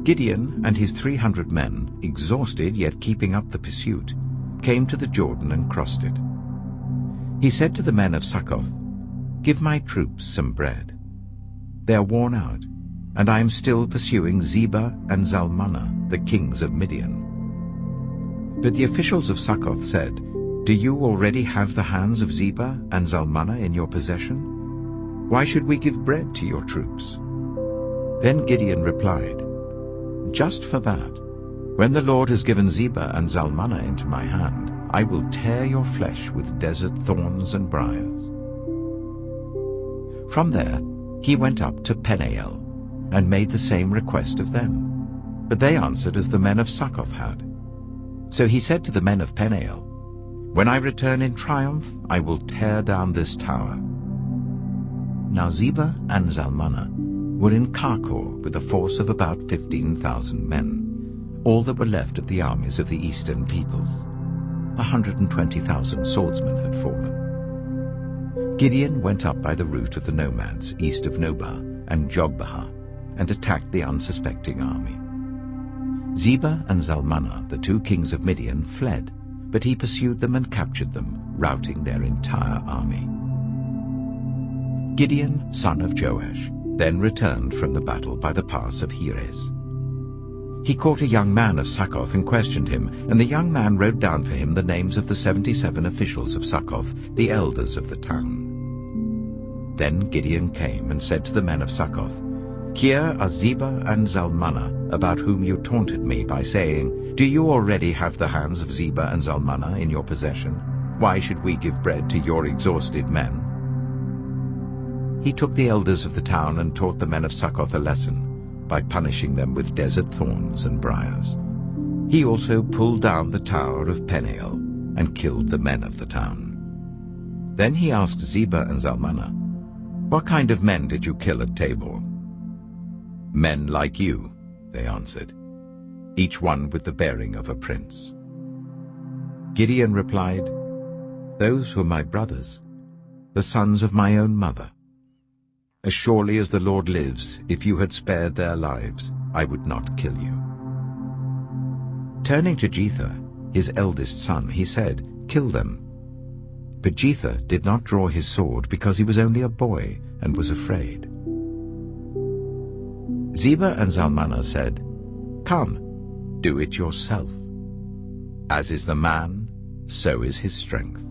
Gideon and his 300 men, exhausted yet keeping up the pursuit, came to the Jordan and crossed it. He said to the men of Succoth, "Give my troops some bread. They are worn out, and I am still pursuing Zebah and Zalmunna, the kings of Midian." But the officials of Succoth said, "Do you already have the hands of Zebah and Zalmunna in your possession? Why should we give bread to your troops?" Then Gideon replied, "Just for that, when the Lord has given Zebah and Zalmunna into my hand, I will tear your flesh with desert thorns and briars." From there he went up to Peniel, and made the same request of them. But they answered as the men of Succoth had. So he said to the men of Peniel, "When I return in triumph, I will tear down this tower." Now Zebah and Zalmunna were in Karkor with a force of about 15,000 men, all that were left of the armies of the eastern peoples. 120,000 swordsmen had fallen. Gideon went up by the route of the nomads east of Nobah and Jogbehah, and attacked the unsuspecting army. Zebah and Zalmunna, the 2 kings of Midian, fled, but he pursued them and captured them, routing their entire army. Gideon, son of Joash, then returned from the battle by the pass of Heres. He caught a young man of Succoth and questioned him, and the young man wrote down for him the names of the 77 officials of Succoth, the elders of the town. Then Gideon came and said to the men of Succoth, "Here are Zebah and Zalmunna, about whom you taunted me by saying, 'Do you already have the hands of Zebah and Zalmunna in your possession? Why should we give bread to your exhausted men?'" he took the elders of the town and taught the men of Succoth a lesson by punishing them with desert thorns and briars. He also pulled down the tower of Peniel and killed the men of the town. Then he asked Zebah and Zalmunna, "What kind of men did you kill at Tabor?" "Men like you," they answered, each one with the bearing of a prince. Gideon replied, "Those were my brothers, the sons of my own mother. As surely as the Lord lives, if you had spared their lives, I would not kill you." Turning to Jether, his eldest son, he said, "Kill them." But Jether did not draw his sword because he was only a boy and was afraid. Zebah and Zalmunna said, "Come, do it yourself. As is the man, so is his strength."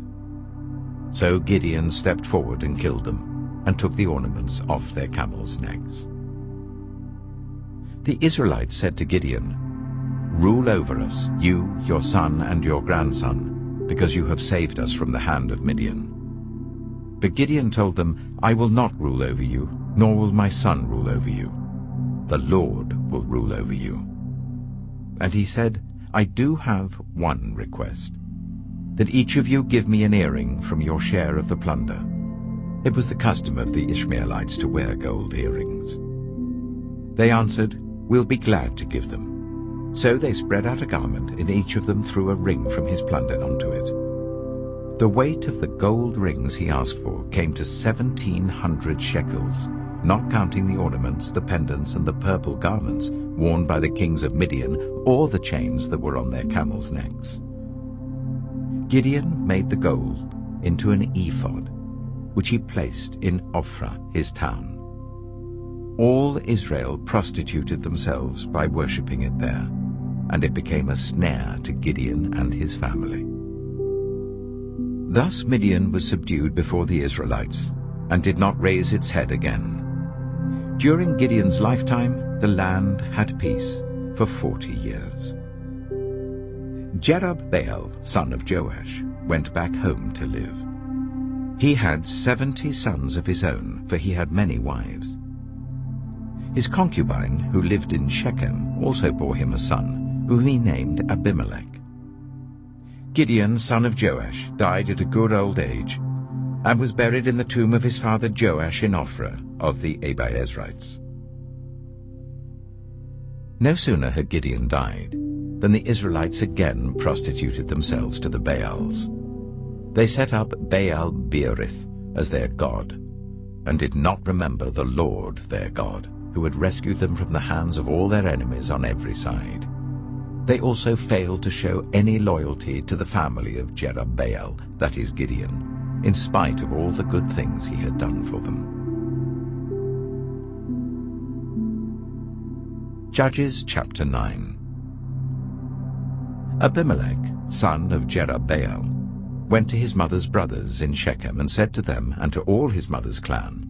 So Gideon stepped forward and killed them, and took the ornaments off their camels' necks. The Israelites said to Gideon, "Rule over us, you, your son, and your grandson, because you have saved us from the hand of Midian." But Gideon told them, "I will not rule over you, nor will my son rule over you. The Lord will rule over you." And he said, "I do have one request, that each of you give me an earring from your share of the plunder." It was the custom of the Ishmaelites to wear gold earrings. They answered, "We'll be glad to give them." So they spread out a garment, and each of them threw a ring from his plunder onto it. The weight of the gold rings he asked for came to 1,700 shekels, not counting the ornaments, the pendants, and the purple garments worn by the kings of Midian, or the chains that were on their camels' necks. Gideon made the gold into an ephod, which he placed in Ophrah, his town. All Israel prostituted themselves by worshipping it there, and it became a snare to Gideon and his family. Thus Midian was subdued before the Israelites, and did not raise its head again. During Gideon's lifetime, the land had peace for 40 years. Jerubbaal, son of Joash, went back home to live. He had 70 sons of his own, for he had many wives. His concubine, who lived in Shechem, also bore him a son, whom he named Abimelech. Gideon, son of Joash, died at a good old age, and was buried in the tomb of his father Joash in Ophrah of the Abiezrites. No sooner had Gideon died than the Israelites again prostituted themselves to the Baals. They set up Baal-Berith as their god, and did not remember the Lord their God, who had rescued them from the hands of all their enemies on every side. They also failed to show any loyalty to the family of Jerubbaal, that is Gideon, in spite of all the good things he had done for them. Judges chapter 9. Abimelech, son of Jerubbaal, went to his mother's brothers in Shechem and said to them and to all his mother's clan,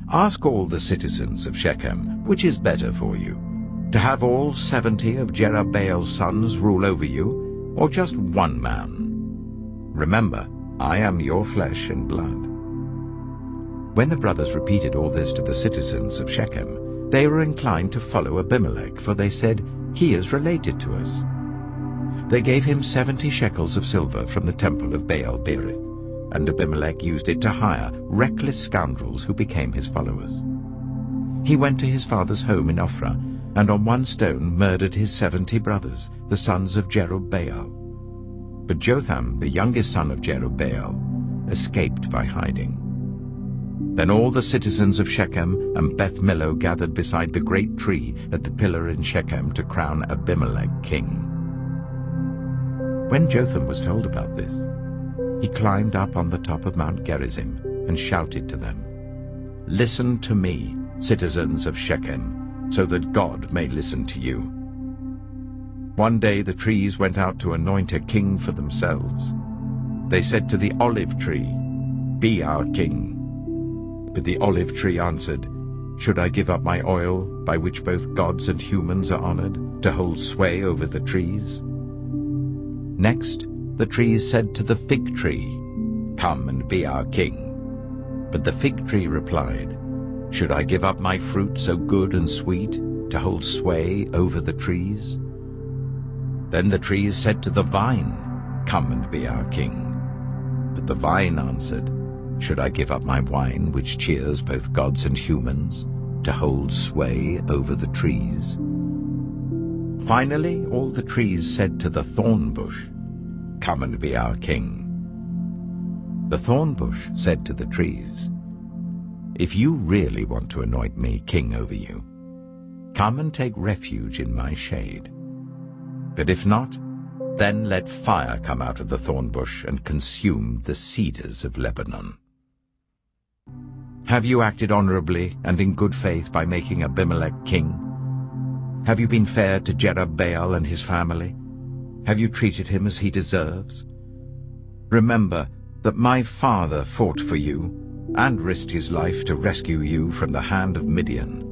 "Ask all the citizens of Shechem, which is better for you, to have all 70 of Jerubbaal's sons rule over you, or just one man? Remember, I am your flesh and blood." When the brothers repeated all this to the citizens of Shechem, they were inclined to follow Abimelech, for they said, "He is related to us." They gave him 70 shekels of silver from the temple of Baal-Berith, and Abimelech used it to hire reckless scoundrels who became his followers. He went to his father's home in Ophrah, and on one stone murdered his 70 brothers, the sons of Jerubbaal. But Jotham, the youngest son of Jerubbaal, escaped by hiding. Then all the citizens of Shechem and Beth Millo gathered beside the great tree at the pillar in Shechem to crown Abimelech king. When Jotham was told about this, he climbed up on the top of Mount Gerizim and shouted to them, "Listen to me, citizens of Shechem, so that God may listen to you." One day the trees went out to anoint a king for themselves. They said to the olive tree, "Be our king." But the olive tree answered, "Should I give up my oil, by which both gods and humans are honored, to hold sway over the trees?" Next, the trees said to the fig tree, "Come and be our king." But the fig tree replied, "Should I give up my fruit so good and sweet to hold sway over the trees?" Then the trees said to the vine, "Come and be our king." But the vine answered, "Should I give up my wine, which cheers both gods and humans, to hold sway over the trees?" Finally, all the trees said to the thorn bush, "Come and be our king." The thorn bush said to the trees, "If you really want to anoint me king over you, come and take refuge in my shade. But if not, then let fire come out of the thorn bush and consume the cedars of Lebanon." Have you acted honorably and in good faith by making Abimelech king? Have you been fair to Jerubbaal and his family? Have you treated him as he deserves? Remember that my father fought for you and risked his life to rescue you from the hand of Midian.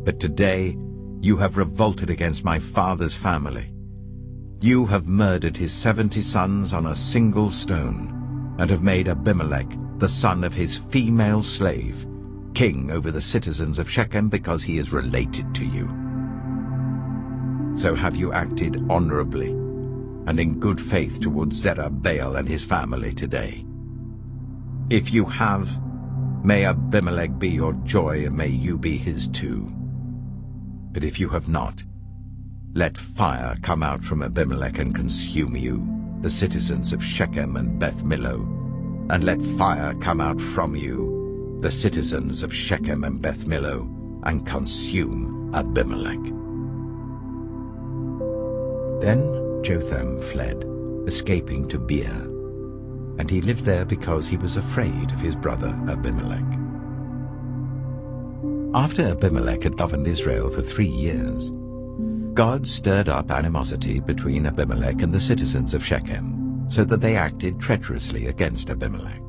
But today you have revolted against my father's family. You have murdered his 70 sons on a single stone, and have made Abimelech, the son of his female slave, king over the citizens of Shechem because he is related to you. So have you acted honorably and in good faith towards Jerubbaal and his family today? If you have, may Abimelech be your joy, and may you be his too. But if you have not, let fire come out from Abimelech and consume you, the citizens of Shechem and Beth Millo, and let fire come out from you, the citizens of Shechem and Beth Millo, and consume Abimelech. Then Jotham fled, escaping to Beer, and he lived there because he was afraid of his brother Abimelech. After Abimelech had governed Israel for 3 years, God stirred up animosity between Abimelech and the citizens of Shechem, so that they acted treacherously against Abimelech.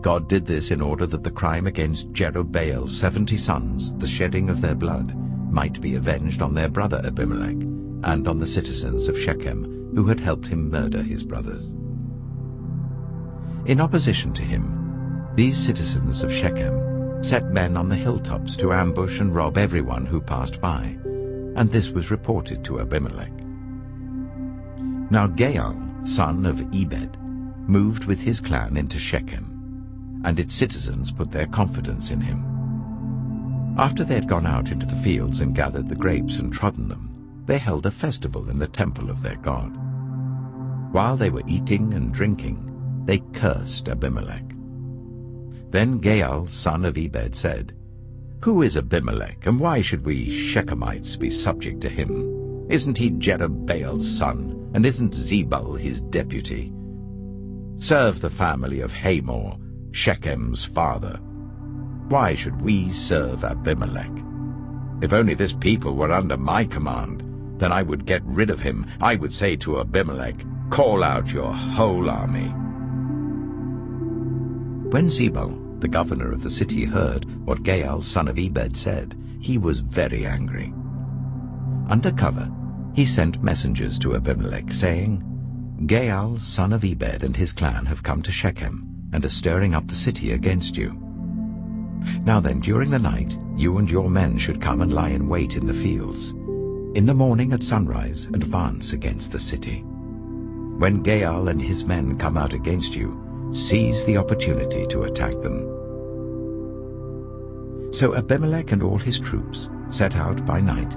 God did this in order that the crime against Jerubbaal's 70 sons, the shedding of their blood, might be avenged on their brother Abimelech and on the citizens of Shechem who had helped him murder his brothers. In opposition to him, these citizens of Shechem set men on the hilltops to ambush and rob everyone who passed by, and this was reported to Abimelech. Now Gaal, son of Ebed, moved with his clan into Shechem, and its citizens put their confidence in him. After they had gone out into the fields and gathered the grapes and trodden them, they held a festival in the temple of their god. While they were eating and drinking, they cursed Abimelech. Then Gaal, son of Ebed, said, "Who is Abimelech, and why should we Shechemites be subject to him? Isn't he Jerubbaal's son, and isn't Zebul his deputy? Serve the family of Hamor, Shechem's father. Why should we serve Abimelech? If only this people were under my command, then I would get rid of him. I would say to Abimelech, 'Call out your whole army.'" When Zebul, the governor of the city, heard what Gaal, son of Ebed, said, he was very angry. Under cover, he sent messengers to Abimelech, saying, "Gaal, son of Ebed, and his clan have come to Shechem, and are stirring up the city against you. Now then, during the night, you and your men should come and lie in wait in the fields. In the morning at sunrise, advance against the city. When Gaal and his men come out against you, seize the opportunity to attack them." So Abimelech and all his troops set out by night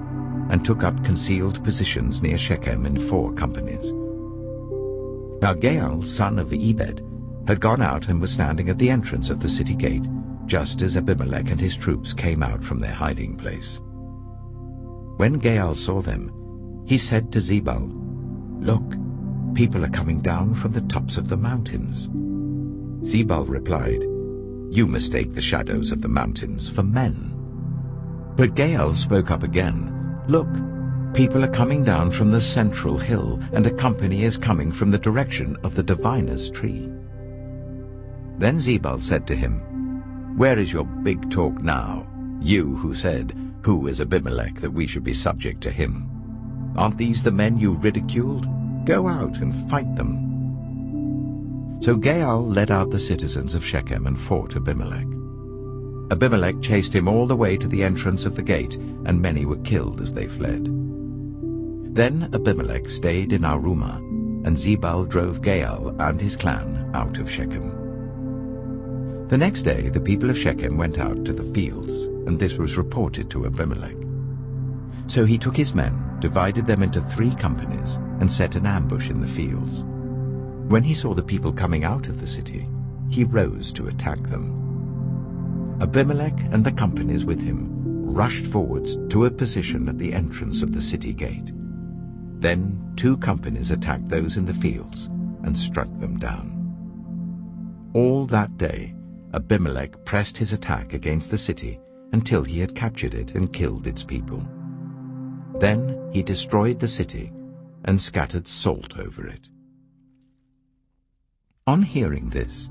and took up concealed positions near Shechem in 4 companies. Now Gaal, son of Ebed, had gone out and was standing at the entrance of the city gate, just as Abimelech and his troops came out from their hiding place. When Gaal saw them, he said to Zebul, "Look, people are coming down from the tops of the mountains." Zebul replied, "You mistake the shadows of the mountains for men." But Gaal spoke up again, "Look, people are coming down from the central hill, and a company is coming from the direction of the diviner's tree." Then Zebul said to him, "Where is your big talk now, you who said, 'Who is Abimelech that we should be subject to him?' Aren't these the men you ridiculed? Go out and fight them." So Gaal led out the citizens of Shechem and fought Abimelech. Abimelech chased him all the way to the entrance of the gate, and many were killed as they fled. Then Abimelech stayed in Arumah, and Zebul drove Gaal and his clan out of Shechem. The next day the people of Shechem went out to the fields, and this was reported to Abimelech. So he took his men, divided them into 3 companies, and set an ambush in the fields. When he saw the people coming out of the city, he rose to attack them. Abimelech and the companies with him rushed forwards to a position at the entrance of the city gate. Then 2 companies attacked those in the fields and struck them down. All that day Abimelech pressed his attack against the city until he had captured it and killed its people. Then he destroyed the city and scattered salt over it. On hearing this,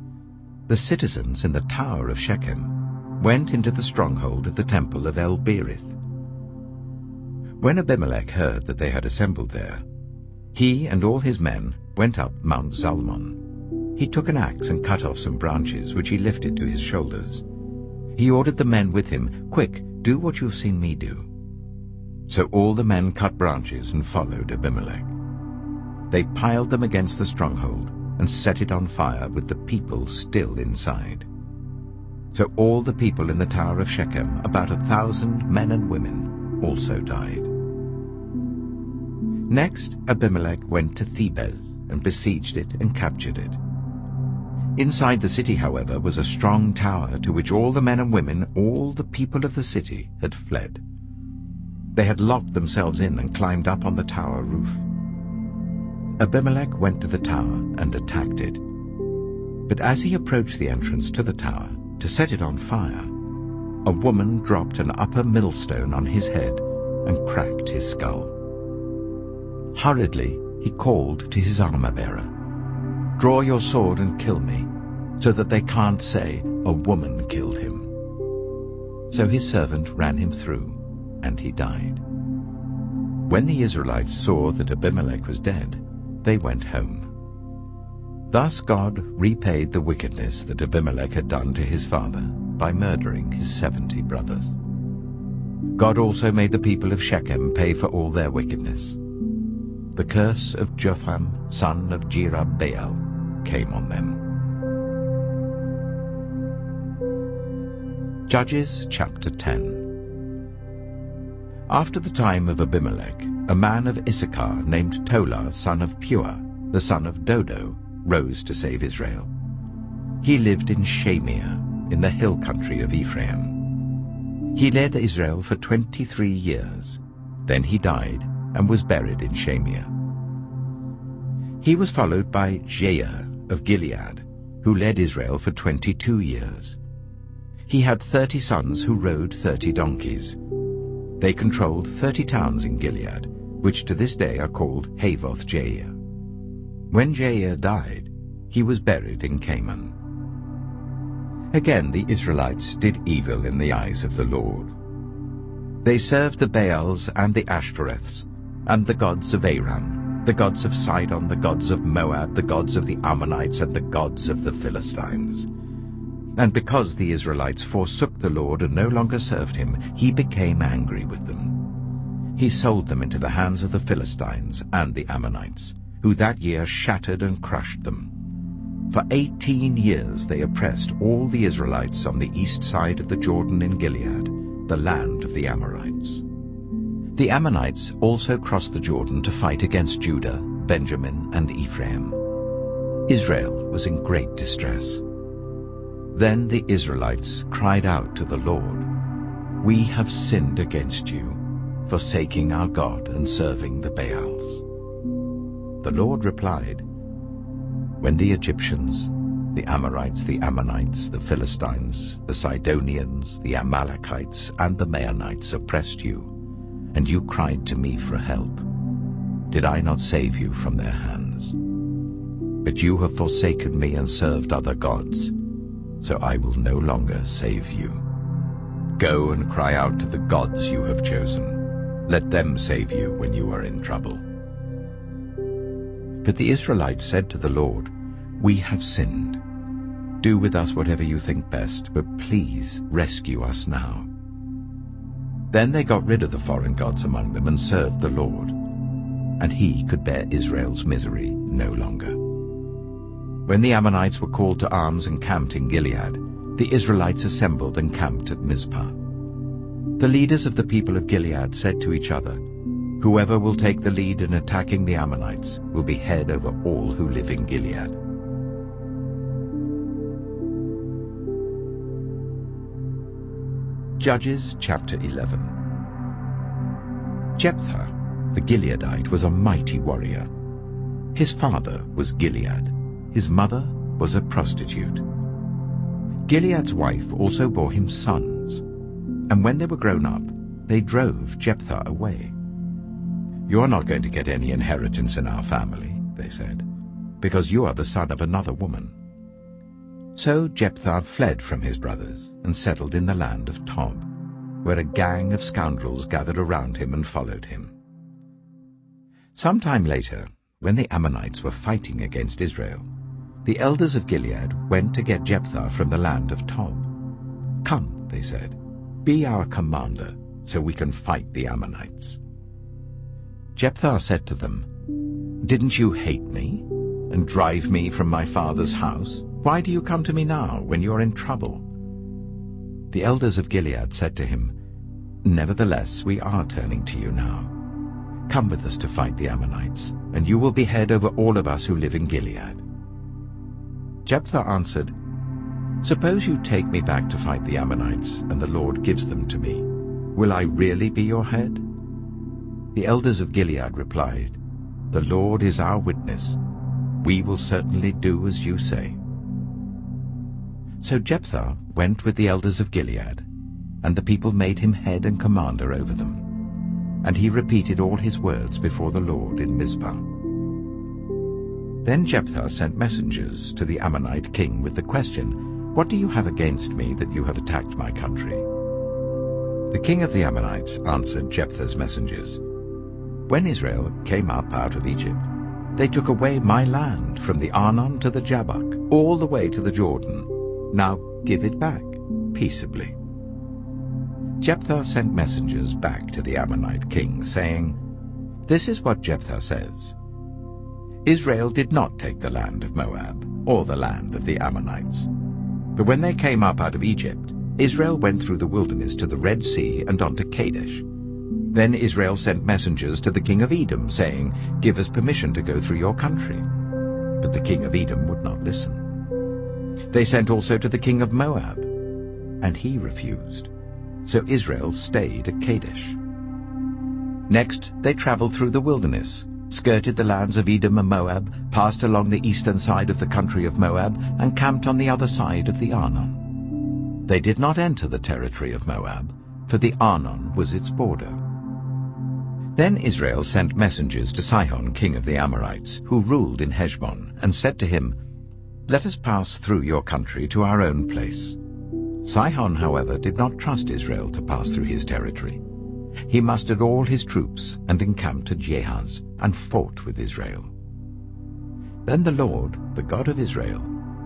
the citizens in the tower of Shechem went into the stronghold of the temple of El-Berith. When Abimelech heard that they had assembled there, he and all his men went up Mount Zalmon. He took an axe and cut off some branches, which he lifted to his shoulders. He ordered the men with him, "Quick, do what you have seen me do." So all the men cut branches and followed Abimelech. They piled them against the stronghold and set it on fire with the people still inside. So all the people in the tower of Shechem, about 1,000 men and women, also died. Next Abimelech went to Thebez and besieged it and captured it. Inside the city, however, was a strong tower to which all the men and women, all the people of the city, had fled. They had locked themselves in and climbed up on the tower roof. Abimelech went to the tower and attacked it. But as he approached the entrance to the tower to set it on fire, a woman dropped an upper millstone on his head and cracked his skull. Hurriedly he called to his armor-bearer, "Draw your sword and kill me, so that they can't say, 'A woman killed him.'" So his servant ran him through, and he died. When the Israelites saw that Abimelech was dead, they went home. Thus God repaid the wickedness that Abimelech had done to his father by murdering his 70 brothers. God also made the people of Shechem pay for all their wickedness. The curse of Jotham, son of Jerubbaal, came on them. Judges chapter 10. After the time of Abimelech, a man of Issachar named Tola, son of Pua, the son of Dodo, rose to save Israel. He lived in Shamir, in the hill country of Ephraim. He led Israel for 23 years. Then he died and was buried in Shamir. He was followed by Jair of Gilead, who led Israel for 22 years. He had 30 sons who rode 30 donkeys. They controlled 30 towns in Gilead, which to this day are called Havoth-Jair. When Jair died, he was buried in Canaan. Again the Israelites did evil in the eyes of the Lord. They served the Baals and the Ashtoreths, and the gods of Aram, the gods of Sidon, the gods of Moab, the gods of the Ammonites, and the gods of the Philistines. And because the Israelites forsook the Lord and no longer served him, he became angry with them. He sold them into the hands of the Philistines and the Ammonites, who that year shattered and crushed them. For 18 years they oppressed all the Israelites on the east side of the Jordan in Gilead, the land of the Amorites. The Ammonites also crossed the Jordan to fight against Judah, Benjamin, and Ephraim. Israel was in great distress. Then the Israelites cried out to the Lord, "We have sinned against you, forsaking our God and serving the Baals." The Lord replied, "When the Egyptians, the Amorites, the Ammonites, the Philistines, the Sidonians, the Amalekites, and the Maonites oppressed you, and you cried to me for help, did I not save you from their hands? But you have forsaken me and served other gods, so I will no longer save you. Go and cry out to the gods you have chosen. Let them save you when you are in trouble." But the Israelites said to the Lord, "We have sinned. Do with us whatever you think best, but please rescue us now." Then they got rid of the foreign gods among them and served the Lord, and he could bear Israel's misery no longer. When the Ammonites were called to arms and camped in Gilead, the Israelites assembled and camped at Mizpah. The leaders of the people of Gilead said to each other, "Whoever will take the lead in attacking the Ammonites will be head over all who live in Gilead." Judges chapter 11. Jephthah, the Gileadite, was a mighty warrior. His father was Gilead. His mother was a prostitute. Gilead's wife also bore him sons, and when they were grown up, they drove Jephthah away. "You're not going to get any inheritance in our family," they said, "because you are the son of another woman." So Jephthah fled from his brothers and settled in the land of Tob, where a gang of scoundrels gathered around him and followed him. Some time later, when the Ammonites were fighting against Israel, the elders of Gilead went to get Jephthah from the land of Tob. "Come," they said, "be our commander, so we can fight the Ammonites." Jephthah said to them, "Didn't you hate me and drive me from my father's house? Why do you come to me now when you are in trouble?" The elders of Gilead said to him, "Nevertheless, we are turning to you now. Come with us to fight the Ammonites, and you will be head over all of us who live in Gilead." Jephthah answered, "Suppose you take me back to fight the Ammonites, and the Lord gives them to me. Will I really be your head?" The elders of Gilead replied, "The Lord is our witness. We will certainly do as you say." So Jephthah went with the elders of Gilead, and the people made him head and commander over them. And he repeated all his words before the Lord in Mizpah. Then Jephthah sent messengers to the Ammonite king with the question, "What do you have against me that you have attacked my country?" The king of the Ammonites answered Jephthah's messengers, "When Israel came up out of Egypt, they took away my land from the Arnon to the Jabbok, all the way to the Jordan. Now give it back peaceably." Jephthah sent messengers back to the Ammonite king, saying, "This is what Jephthah says. Israel did not take the land of Moab, or the land of the Ammonites. But when they came up out of Egypt, Israel went through the wilderness to the Red Sea and on to Kadesh. Then Israel sent messengers to the king of Edom, saying, 'Give us permission to go through your country.' But the king of Edom would not listen. They sent also to the king of Moab, and he refused. So Israel stayed at Kadesh. Next they traveled through the wilderness, skirted the lands of Edom and Moab, passed along the eastern side of the country of Moab, and camped on the other side of the Arnon. They did not enter the territory of Moab, for the Arnon was its border. Then Israel sent messengers to Sihon, king of the Amorites, who ruled in Heshbon, and said to him, 'Let us pass through your country to our own place.' Sihon, however, did not trust Israel to pass through his territory. He mustered all his troops and encamped at Jahaz and fought with Israel. Then the Lord, the God of Israel,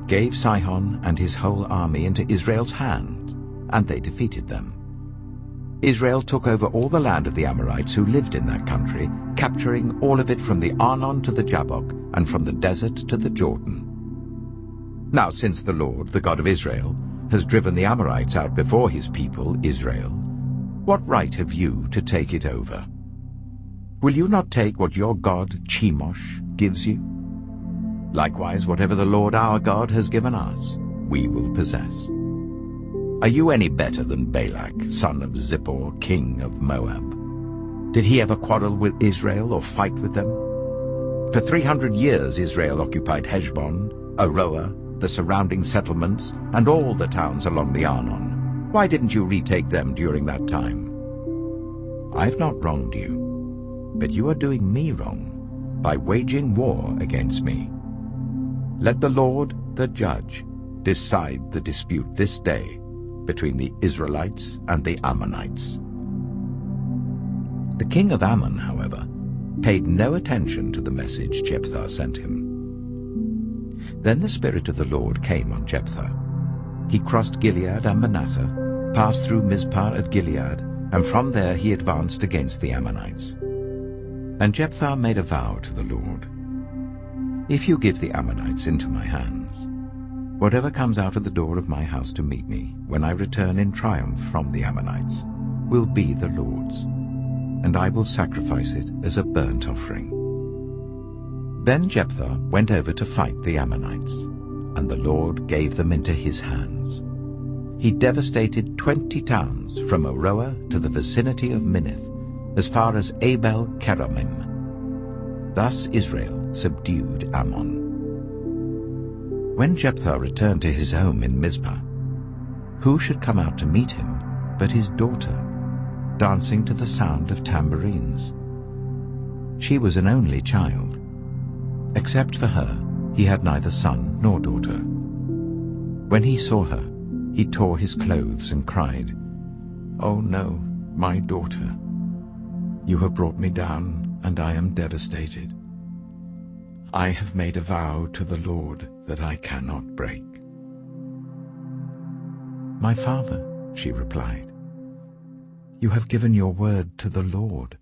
gave Sihon and his whole army into Israel's hand, and they defeated them. Israel took over all the land of the Amorites who lived in that country, capturing all of it from the Arnon to the Jabbok and from the desert to the Jordan. Now since the Lord, the God of Israel, has driven the Amorites out before his people, Israel, what right have you to take it over? Will you not take what your god Chemosh gives you? Likewise, whatever the Lord our God has given us, we will possess. Are you any better than Balak, son of Zippor, king of Moab? Did he ever quarrel with Israel or fight with them? For 300 years Israel occupied Heshbon, Aroer, the surrounding settlements, and all the towns along the Arnon. Why didn't you retake them during that time? I have not wronged you, but you are doing me wrong by waging war against me. Let the Lord, the judge, decide the dispute this day between the Israelites and the Ammonites." The king of Ammon, however, paid no attention to the message Jephthah sent him. Then the Spirit of the Lord came on Jephthah. He crossed Gilead and Manasseh, passed through Mizpah of Gilead, and from there he advanced against the Ammonites. And Jephthah made a vow to the Lord, "If you give the Ammonites into my hands, whatever comes out of the door of my house to meet me when I return in triumph from the Ammonites will be the Lord's, and I will sacrifice it as a burnt offering." Then Jephthah went over to fight the Ammonites, and the Lord gave them into his hands. He devastated 20 towns from Aroer to the vicinity of Minnith, as far as Abel-Keramim. Thus Israel subdued Ammon. When Jephthah returned to his home in Mizpah, who should come out to meet him but his daughter, dancing to the sound of tambourines? She was an only child. Except for her, he had neither son nor daughter. When he saw her, he tore his clothes and cried, "Oh no, my daughter! You have brought me down, and I am devastated. I have made a vow to the Lord that I cannot break." "My father," she replied, "you have given your word to the Lord.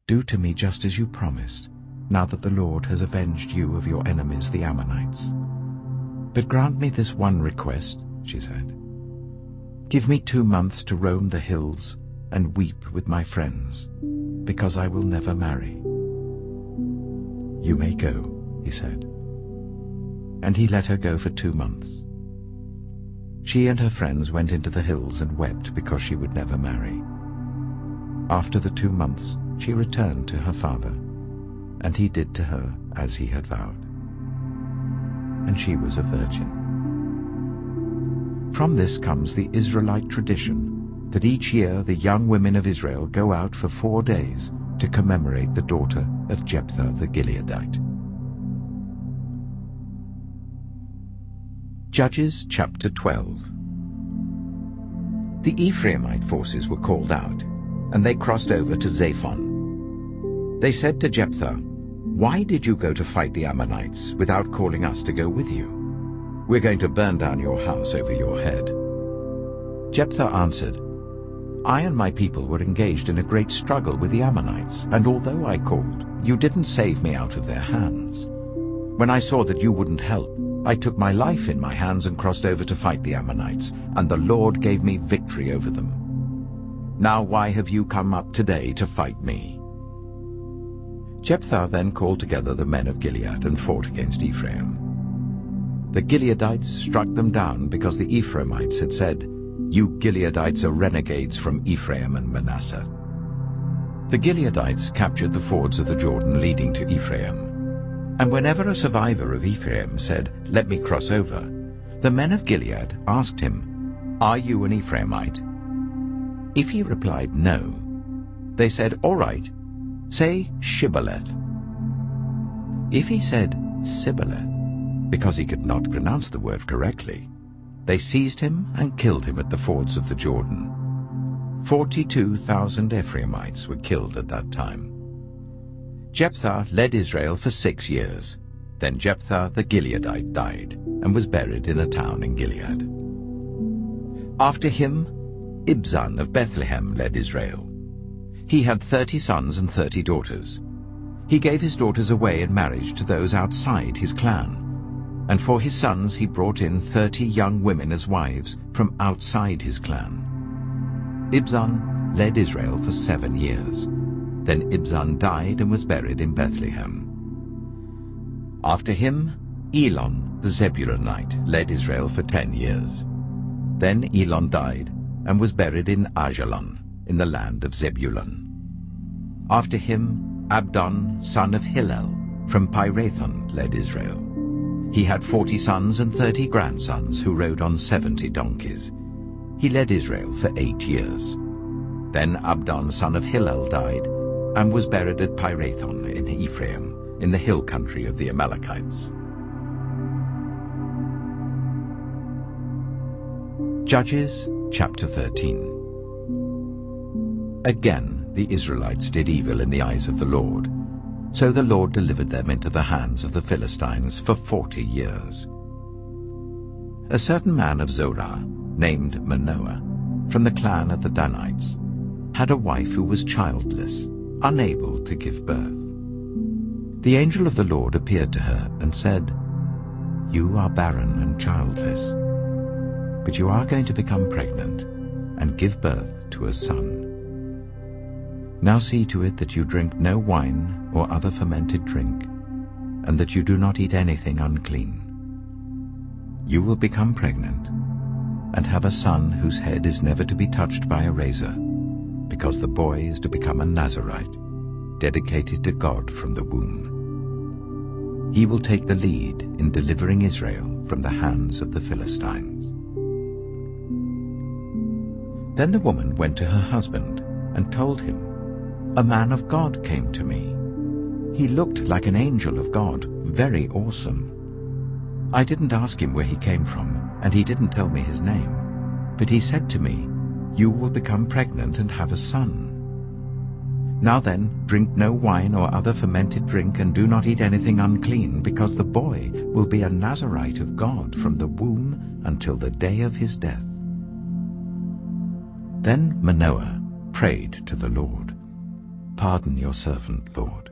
Do to me just as you promised, now that the Lord has avenged you of your enemies, the Ammonites. But grant me this one request," she said. "Give me 2 months to roam the hills and weep with my friends, because I will never marry." "You may go," he said. And he let her go for 2 months. She and her friends went into the hills and wept because she would never marry. After the 2 months, she returned to her father, and he did to her as he had vowed. And she was a virgin. From this comes the Israelite tradition that each year the young women of Israel go out for 4 days to commemorate the daughter of Jephthah the Gileadite. Judges chapter 12. The Ephraimite forces were called out, and they crossed over to Zaphon. They said to Jephthah, "Why did you go to fight the Ammonites without calling us to go with you? We're going to burn down your house over your head." Jephthah answered, "I and my people were engaged in a great struggle with the Ammonites, and although I called, you didn't save me out of their hands. When I saw that you wouldn't help, I took my life in my hands and crossed over to fight the Ammonites, and the Lord gave me victory over them. Now why have you come up today to fight me?" Jephthah then called together the men of Gilead and fought against Ephraim. The Gileadites struck them down because the Ephraimites had said, "You Gileadites are renegades from Ephraim and Manasseh." The Gileadites captured the fords of the Jordan leading to Ephraim. And whenever a survivor of Ephraim said, "Let me cross over," the men of Gilead asked him, "Are you an Ephraimite?" If he replied no, they said, "All right, say Shibboleth." If he said Sibboleth, because he could not pronounce the word correctly, they seized him and killed him at the fords of the Jordan. 42,000 Ephraimites were killed at that time. Jephthah led Israel for 6 years. Then Jephthah the Gileadite died and was buried in a town in Gilead. After him, Ibzan of Bethlehem led Israel. He had 30 sons and 30 daughters. He gave his daughters away in marriage to those outside his clan, and for his sons he brought in 30 young women as wives from outside his clan. Ibzan led Israel for 7 years. Then Ibzan died and was buried in Bethlehem. After him, Elon the Zebulunite led Israel for 10 years. Then Elon died and was buried in Ajalon, in the land of Zebulun. After him, Abdon, son of Hillel, from Pirathon, led Israel. He had 40 sons and 30 grandsons who rode on 70 donkeys. He led Israel for 8 years. Then Abdon, son of Hillel, died and was buried at Pirathon in Ephraim, in the hill country of the Amalekites. Judges chapter 13. Again the Israelites did evil in the eyes of the Lord. So the Lord delivered them into the hands of the Philistines for 40 years. A certain man of Zorah, named Manoah, from the clan of the Danites, had a wife who was childless, unable to give birth. The angel of the Lord appeared to her and said, "You are barren and childless, but you are going to become pregnant and give birth to a son. Now see to it that you drink no wine or other fermented drink, and that you do not eat anything unclean. You will become pregnant and have a son whose head is never to be touched by a razor, because the boy is to become a Nazirite, dedicated to God from the womb. He will take the lead in delivering Israel from the hands of the Philistines." Then the woman went to her husband and told him, "A man of God came to me. He looked like an angel of God, very awesome. I didn't ask him where he came from, and he didn't tell me his name. But he said to me, 'You will become pregnant and have a son. Now then, drink no wine or other fermented drink, and do not eat anything unclean, because the boy will be a Nazirite of God from the womb until the day of his death.' Then Manoah prayed to the Lord, 'Pardon your servant, Lord.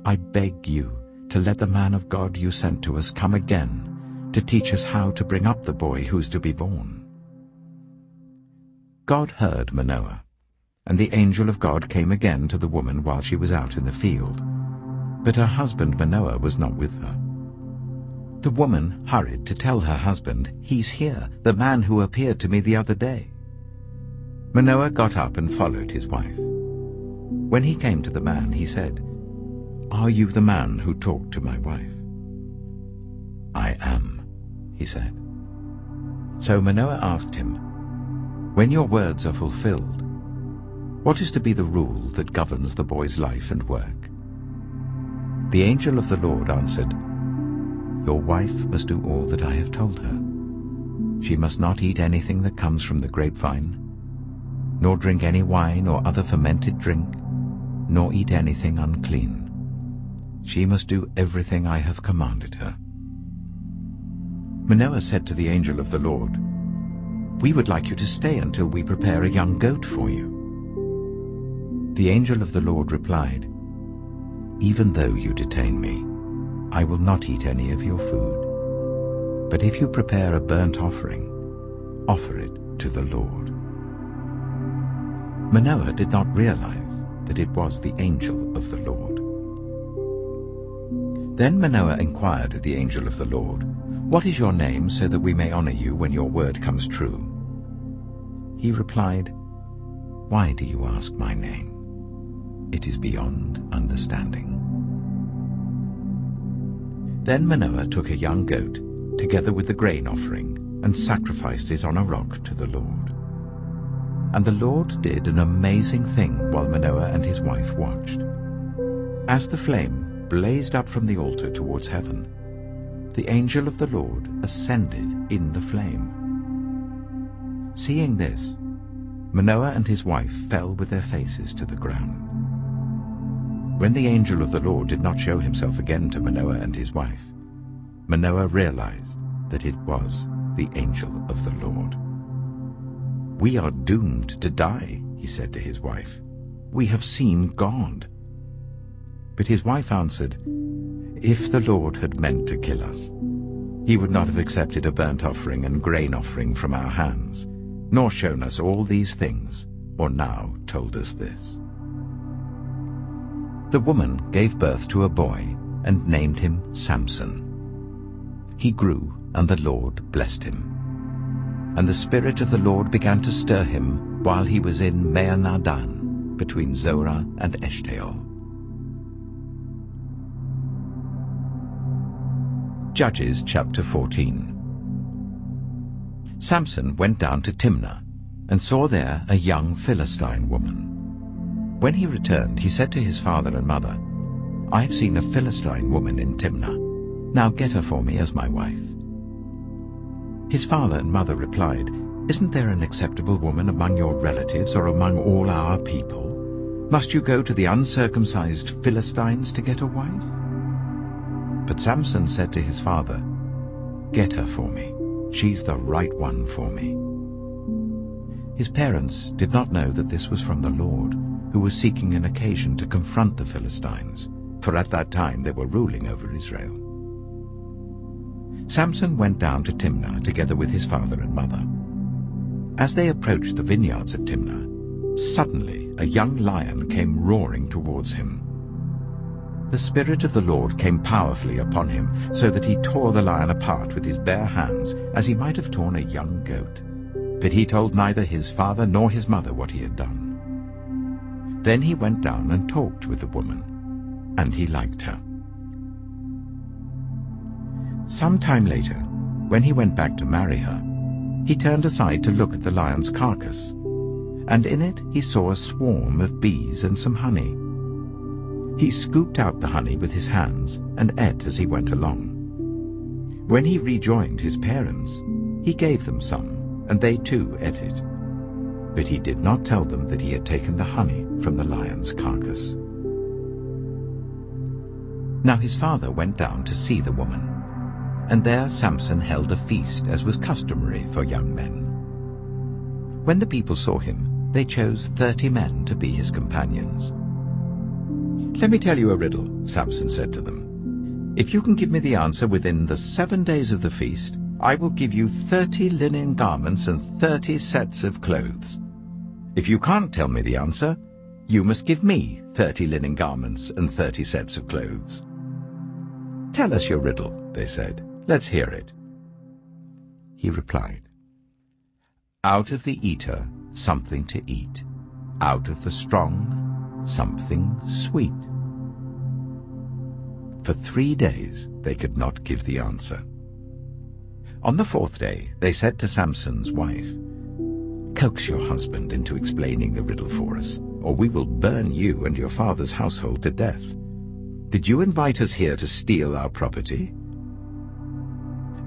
I beg you to let the man of God you sent to us come again to teach us how to bring up the boy who's to be born.' God heard Manoah, and the angel of God came again to the woman while she was out in the field. But her husband Manoah was not with her. The woman hurried to tell her husband, 'He's here, the man who appeared to me the other day.' Manoah got up and followed his wife. When he came to the man, he said, 'Are you the man who talked to my wife?' 'I am,' he said. So Manoah asked him, 'When your words are fulfilled, what is to be the rule that governs the boy's life and work?' The angel of the Lord answered, 'Your wife must do all that I have told her. She must not eat anything that comes from the grapevine, nor drink any wine or other fermented drink, nor eat anything unclean. She must do everything I have commanded her.' Manoah said to the angel of the Lord, 'We would like you to stay until we prepare a young goat for you.' The angel of the Lord replied, 'Even though you detain me, I will not eat any of your food. But if you prepare a burnt offering, offer it to the Lord.' Manoah did not realize that it was the angel of the Lord. Then Manoah inquired of the angel of the Lord, 'What is your name, so that we may honor you when your word comes true?' He replied, 'Why do you ask my name? It is beyond understanding.' Then Manoah took a young goat, together with the grain offering, and sacrificed it on a rock to the Lord. And the Lord did an amazing thing while Manoah and his wife watched. As the flame blazed up from the altar towards heaven, the angel of the Lord ascended in the flame. Seeing this, Manoah and his wife fell with their faces to the ground. When the angel of the Lord did not show himself again to Manoah and his wife, Manoah realized that it was the angel of the Lord. 'We are doomed to die,' he said to his wife. 'We have seen God.' But his wife answered, 'If the Lord had meant to kill us, he would not have accepted a burnt offering and grain offering from our hands, nor shown us all these things, or now told us this.' The woman gave birth to a boy and named him Samson. He grew, and the Lord blessed him. And the Spirit of the Lord began to stir him while he was in Mahaneh-dan, between Zorah and Eshtaol. Judges chapter 14. Samson went down to Timnah and saw there a young Philistine woman. When he returned, he said to his father and mother, "I have seen a Philistine woman in Timnah. Now get her for me as my wife." His father and mother replied, "Isn't there an acceptable woman among your relatives or among all our people? Must you go to the uncircumcised Philistines to get a wife?" But Samson said to his father, "Get her for me. She's the right one for me." His parents did not know that this was from the Lord, who was seeking an occasion to confront the Philistines, for at that time they were ruling over Israel. Samson went down to Timnah together with his father and mother. As they approached the vineyards of Timnah, suddenly a young lion came roaring towards him. The Spirit of the Lord came powerfully upon him, so that he tore the lion apart with his bare hands, as he might have torn a young goat. But he told neither his father nor his mother what he had done. Then he went down and talked with the woman, and he liked her. Some time later, when he went back to marry her, he turned aside to look at the lion's carcass, and in it he saw a swarm of bees and some honey. He scooped out the honey with his hands and ate as he went along. When he rejoined his parents, he gave them some, and they too ate it. But he did not tell them that he had taken the honey from the lion's carcass. Now his father went down to see the woman, and there Samson held a feast, as was customary for young men. When the people saw him, they chose 30 men to be his companions. "Let me tell you a riddle," Samson said to them. "If you can give me the answer within the 7 days of the feast, I will give you 30 linen garments and 30 sets of clothes. If you can't tell me the answer, you must give me 30 linen garments and 30 sets of clothes." "Tell us your riddle," they said. "Let's hear it." He replied, "Out of the eater, something to eat. Out of the strong, something sweet." For 3 days they could not give the answer. On the 4th day they said to Samson's wife, "Coax your husband into explaining the riddle for us, or we will burn you and your father's household to death. Did you invite us here to steal our property?"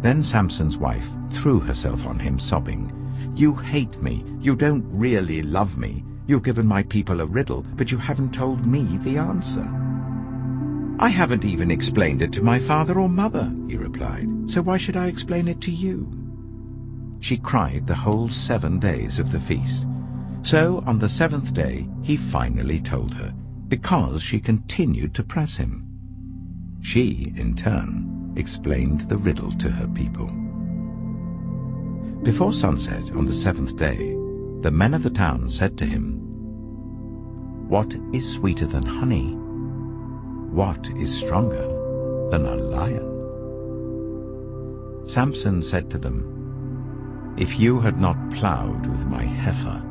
Then Samson's wife threw herself on him, sobbing, "You hate me. You don't really love me. You've given my people a riddle, but you haven't told me the answer." "I haven't even explained it to my father or mother," he replied, "so why should I explain it to you?" She cried the whole 7 days of the feast. So on the 7th day he finally told her, because she continued to press him. She, in turn, explained the riddle to her people. Before sunset on the 7th day, the men of the town said to him, "What is sweeter than honey? What is stronger than a lion?" Samson said to them, "If you had not plowed with my heifer,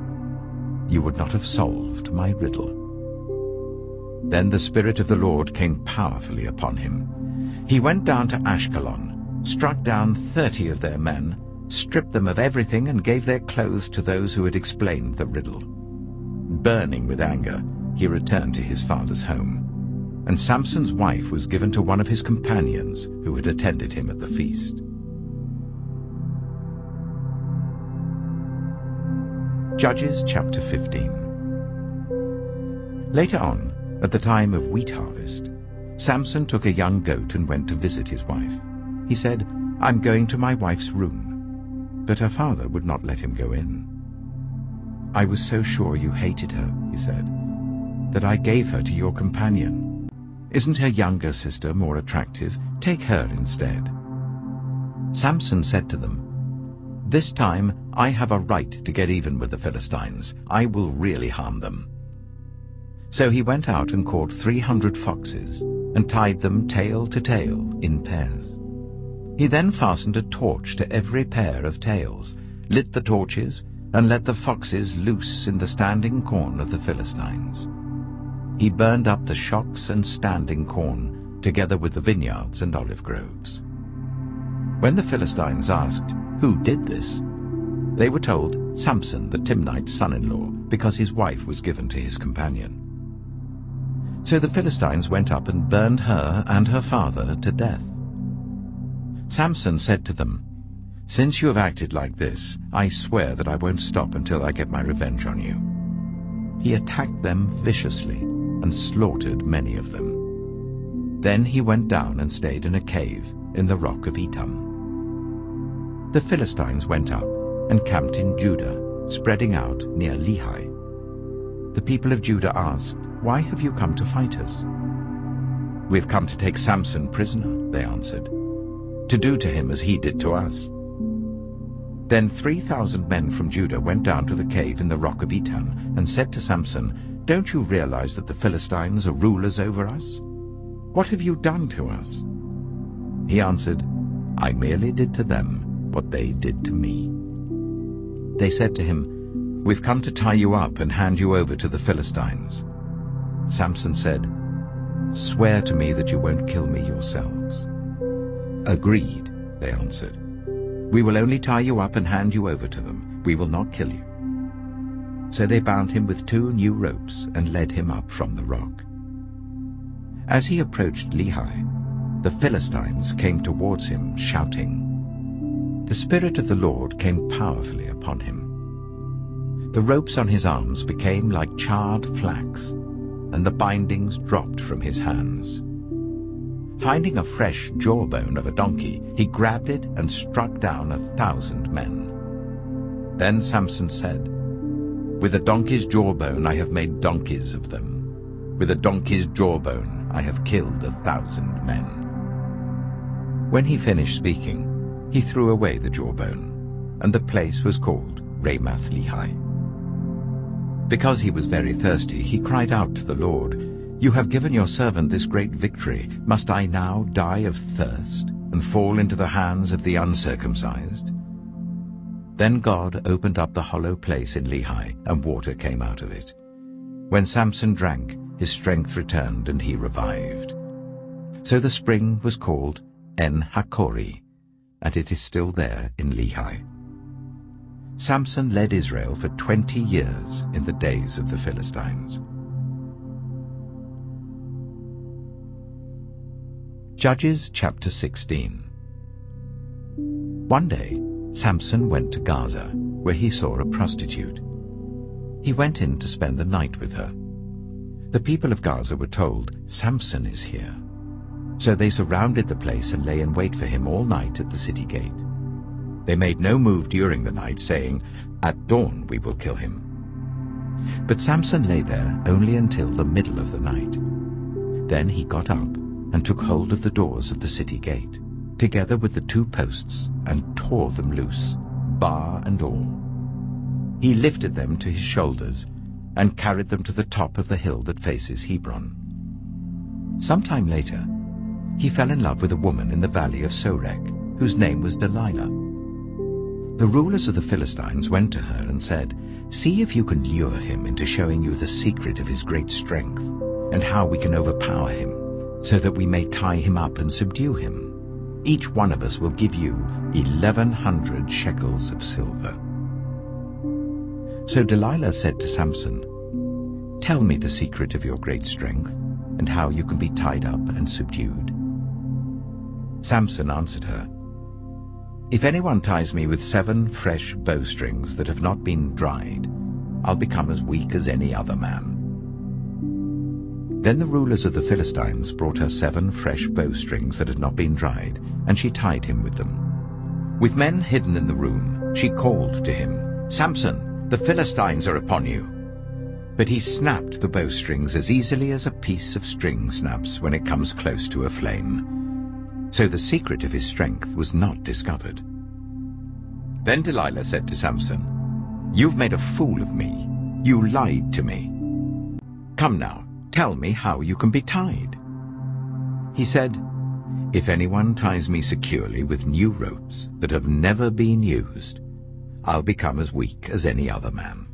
you would not have solved my riddle." Then the Spirit of the Lord came powerfully upon him. He went down to Ashkelon, struck down 30 of their men, stripped them of everything, and gave their clothes to those who had explained the riddle. Burning with anger, he returned to his father's home, and Samson's wife was given to one of his companions who had attended him at the feast. Judges chapter 15. Later on, at the time of wheat harvest, Samson took a young goat and went to visit his wife. He said, "I'm going to my wife's room." But her father would not let him go in. "I was so sure you hated her," he said, "that I gave her to your companion. Isn't her younger sister more attractive? Take her instead." Samson said to them, "This time I have a right to get even with the Philistines. I will really harm them." So he went out and caught 300 foxes and tied them tail to tail in pairs. He then fastened a torch to every pair of tails, lit the torches, and let the foxes loose in the standing corn of the Philistines. He burned up the shocks and standing corn, together with the vineyards and olive groves. When the Philistines asked, "Who did this?" they were told, "Samson the Timnite's son-in-law, because his wife was given to his companion." So the Philistines went up and burned her and her father to death. Samson said to them, "Since you have acted like this, I swear that I won't stop until I get my revenge on you." he attacked them viciously and slaughtered many of them. Then he went down and stayed in a cave in the rock of Etam. The Philistines went up and camped in Judah, spreading out near Lehi. The people of Judah asked, "Why have you come to fight us?" "We have come to take Samson prisoner," they answered, "to do to him as he did to us." Then 3,000 men from Judah went down to the cave in the rock of Etam and said to Samson, "Don't you realize that the Philistines are rulers over us? What have you done to us?" He answered, "I merely did to them what they did to me." They said to him, "We've come to tie you up and hand you over to the Philistines." Samson said, "Swear to me that you won't kill me yourselves." "Agreed," they answered. "We will only tie you up and hand you over to them. We will not kill you." So they bound him with 2 new ropes and led him up from the rock. As he approached Lehi, the Philistines came towards him, shouting. The Spirit of the Lord came powerfully upon him. The ropes on his arms became like charred flax, and the bindings dropped from his hands. Finding a fresh jawbone of a donkey, he grabbed it and struck down 1,000 men. Then Samson said, "With a donkey's jawbone I have made donkeys of them. With a donkey's jawbone I have killed 1,000 men." When he finished speaking, he threw away the jawbone, and the place was called Ramath Lehi. Because he was very thirsty, he cried out to the Lord, "You have given your servant this great victory. Must I now die of thirst and fall into the hands of the uncircumcised?" Then God opened up the hollow place in Lehi, and water came out of it. When Samson drank, his strength returned and he revived. So the spring was called En-Hakkore, and it is still there in Lehi. Samson led Israel for 20 years in the days of the Philistines. Judges chapter 16. One day, Samson went to Gaza, where he saw a prostitute. He went in to spend the night with her. The people of Gaza were told, "Samson is here." So they surrounded the place and lay in wait for him all night at the city gate. They made no move during the night, saying, "At dawn we will kill him." But Samson lay there only until the middle of the night. Then he got up and took hold of the doors of the city gate, together with the 2 posts, and tore them loose, bar and all. He lifted them to his shoulders and carried them to the top of the hill that faces Hebron. Sometime later, he fell in love with a woman in the valley of Sorek, whose name was Delilah. The rulers of the Philistines went to her and said, "See if you can lure him into showing you the secret of his great strength, and how we can overpower him, so that we may tie him up and subdue him. Each one of us will give you 1,100 shekels of silver." So Delilah said to Samson, "Tell me the secret of your great strength, and how you can be tied up and subdued." Samson answered her, "If anyone ties me with 7 fresh bowstrings that have not been dried, I'll become as weak as any other man." Then the rulers of the Philistines brought her 7 fresh bowstrings that had not been dried, and she tied him with them. With men hidden in the room, she called to him, "Samson, the Philistines are upon you." But he snapped the bowstrings as easily as a piece of string snaps when it comes close to a flame. So the secret of his strength was not discovered. Then Delilah said to Samson, "You've made a fool of me. You lied to me. Come now, tell me how you can be tied." He said, "If anyone ties me securely with new ropes that have never been used, I'll become as weak as any other man."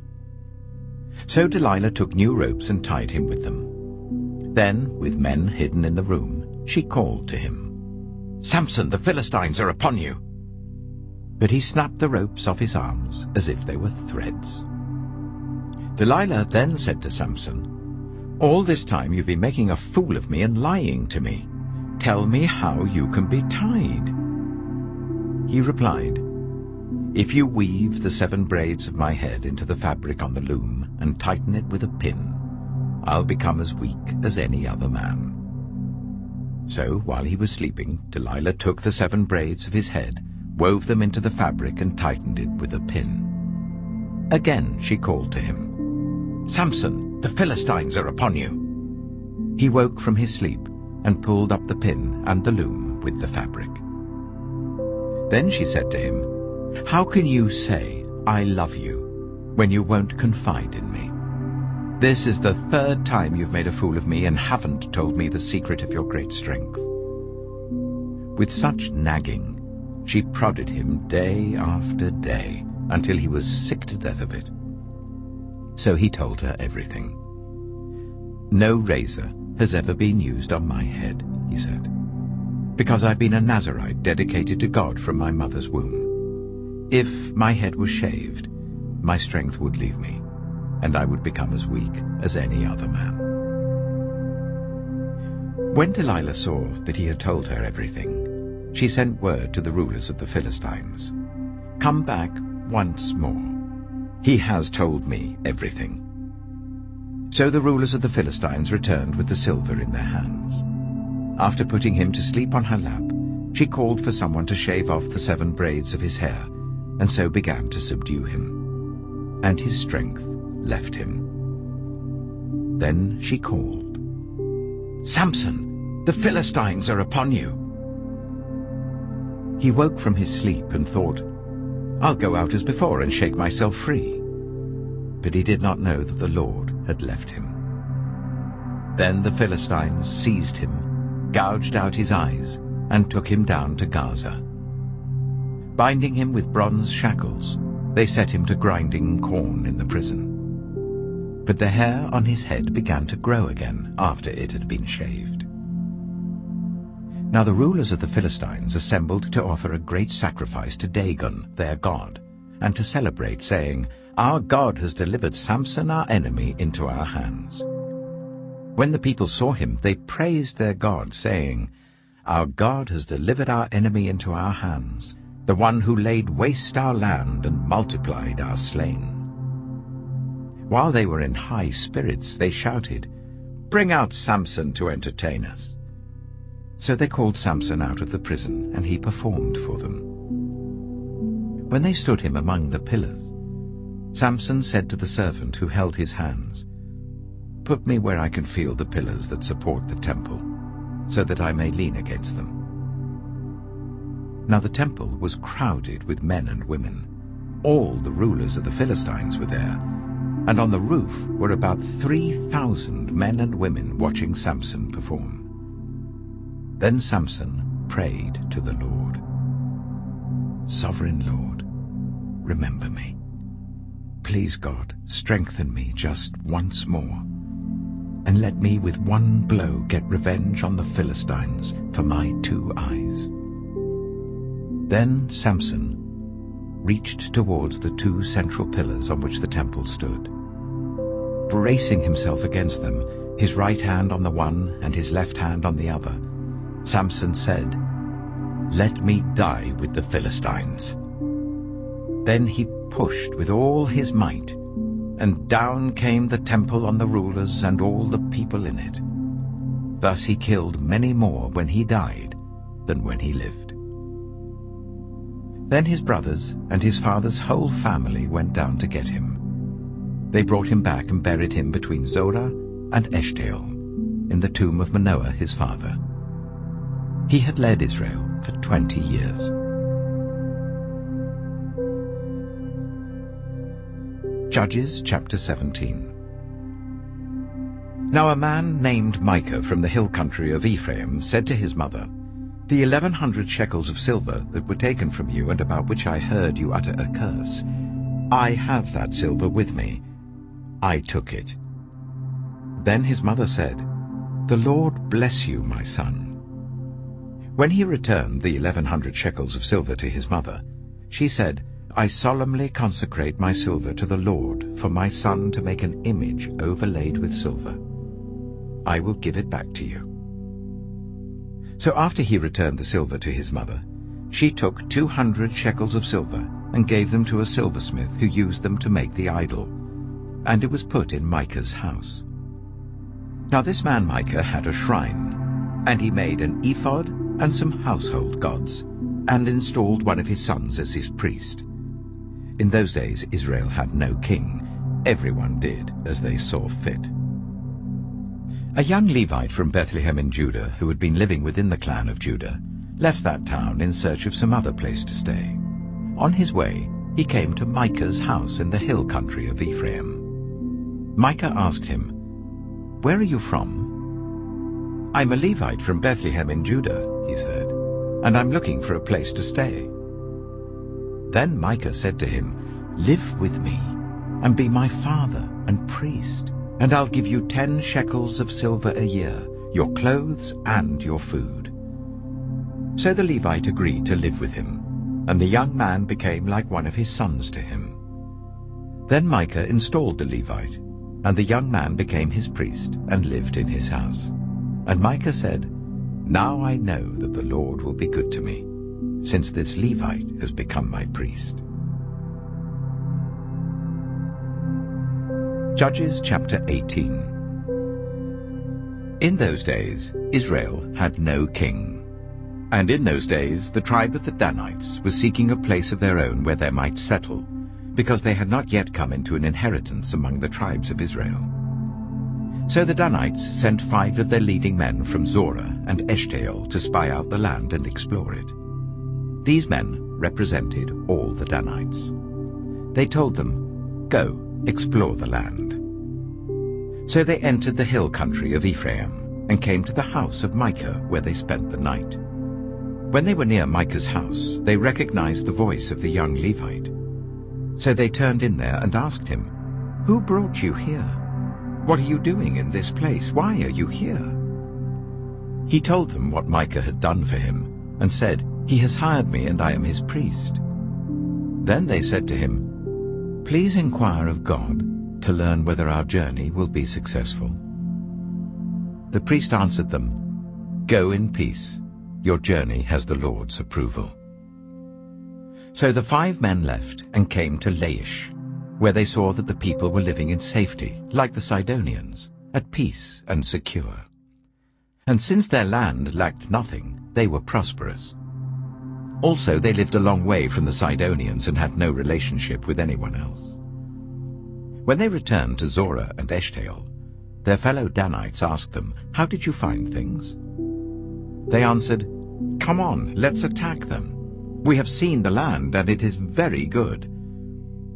So Delilah took new ropes and tied him with them. Then, with men hidden in the room, she called to him, "Samson, the Philistines are upon you." But he snapped the ropes off his arms as if they were threads. Delilah then said to Samson, "All this time you've been making a fool of me and lying to me. Tell me how you can be tied." He replied, If you weave the 7 braids of my head into the fabric on the loom and tighten it with a pin, I'll become as weak as any other man." So while he was sleeping, Delilah took the 7 braids of his head, wove them into the fabric and tightened it with a pin. Again she called to him, "Samson, the Philistines are upon you." He woke from his sleep and pulled up the pin and the loom with the fabric. Then she said to him, "How can you say, 'I love you,' when you won't confide in me? This is the 3rd time you've made a fool of me and haven't told me the secret of your great strength." With such nagging, she prodded him day after day until he was sick to death of it. So he told her everything. "No razor has ever been used on my head," he said, "because I've been a Nazirite dedicated to God from my mother's womb. If my head was shaved, my strength would leave me, and I would become as weak as any other man." When Delilah saw that he had told her everything, she sent word to the rulers of the Philistines, "Come back once more. He has told me everything." So the rulers of the Philistines returned with the silver in their hands. After putting him to sleep on her lap, she called for someone to shave off the 7 braids of his hair, and so began to subdue him. And his strength left him. Then she called, "Samson, the Philistines are upon you." He woke from his sleep and thought, "I'll go out as before and shake myself free." But he did not know that the Lord had left him. Then the Philistines seized him, gouged out his eyes, and took him down to Gaza. Binding him with bronze shackles, they set him to grinding corn in the prison. But the hair on his head began to grow again after it had been shaved. Now the rulers of the Philistines assembled to offer a great sacrifice to Dagon, their god, and to celebrate, saying, "Our God has delivered Samson, our enemy, into our hands." When the people saw him, they praised their God, saying, "Our God has delivered our enemy into our hands, the one who laid waste our land and multiplied our slain." While they were in high spirits, they shouted, "Bring out Samson to entertain us." So they called Samson out of the prison, and he performed for them. When they stood him among the pillars, Samson said to the servant who held his hands, "Put me where I can feel the pillars that support the temple, so that I may lean against them." Now the temple was crowded with men and women. All the rulers of the Philistines were there, and on the roof were about 3,000 men and women watching Samson perform. Then Samson prayed to the Lord, "Sovereign Lord, remember me. Please, God, strengthen me just once more, and let me with one blow get revenge on the Philistines for my 2 eyes." Then Samson reached towards the 2 central pillars on which the temple stood. Bracing himself against them, his right hand on the one and his left hand on the other, Samson said, "Let me die with the Philistines." Then he pushed with all his might, and down came the temple on the rulers and all the people in it. Thus he killed many more when he died than when he lived. Then his brothers and his father's whole family went down to get him. They brought him back and buried him between Zorah and Eshtaol, in the tomb of Manoah his father. He had led Israel for 20 years. Judges chapter 17. Now a man named Micah from the hill country of Ephraim said to his mother, "The 1,100 shekels of silver that were taken from you and about which I heard you utter a curse, I have that silver with me. I took it." Then his mother said, "The Lord bless you, my son." When he returned the 1,100 shekels of silver to his mother, she said, "I solemnly consecrate my silver to the Lord for my son to make an image overlaid with silver. I will give it back to you." So after he returned the silver to his mother, she took 200 shekels of silver and gave them to a silversmith who used them to make the idol, and it was put in Micah's house. Now this man Micah had a shrine, and he made an ephod and some household gods, and installed one of his sons as his priest. In those days Israel had no king. Everyone did as they saw fit. A young Levite from Bethlehem in Judah, who had been living within the clan of Judah, left that town in search of some other place to stay. On his way, he came to Micah's house in the hill country of Ephraim. Micah asked him, "Where are you from?" "I'm a Levite from Bethlehem in Judah," he said, "and I'm looking for a place to stay." Then Micah said to him, "Live with me, and be my father and priest, and I'll give you 10 shekels of silver a year, your clothes and your food." So the Levite agreed to live with him, and the young man became like one of his sons to him. Then Micah installed the Levite, and the young man became his priest and lived in his house. And Micah said, "Now I know that the Lord will be good to me, since this Levite has become my priest." Judges chapter 18. In those days Israel had no king. And in those days the tribe of the Danites was seeking a place of their own where they might settle, because they had not yet come into an inheritance among the tribes of Israel. So the Danites sent 5 of their leading men from Zorah and Eshtaol to spy out the land and explore it. These men represented all the Danites. They told them, "Go, explore the land." So they entered the hill country of Ephraim and came to the house of Micah, where they spent the night. When they were near Micah's house, they recognized the voice of the young Levite. So they turned in there and asked him, "Who brought you here? What are you doing in this place? Why are you here?" He told them what Micah had done for him, and said, "He has hired me, and I am his priest." Then they said to him, "Please inquire of God to learn whether our journey will be successful." The priest answered them, "Go in peace. Your journey has the Lord's approval." So the 5 men left and came to Laish, where they saw that the people were living in safety, like the Sidonians, at peace and secure. And since their land lacked nothing, they were prosperous. Also they lived a long way from the Sidonians and had no relationship with anyone else. When they returned to Zorah and Eshtaol, their fellow Danites asked them, "How did you find things?" They answered, "Come on, let's attack them. We have seen the land, and it is very good.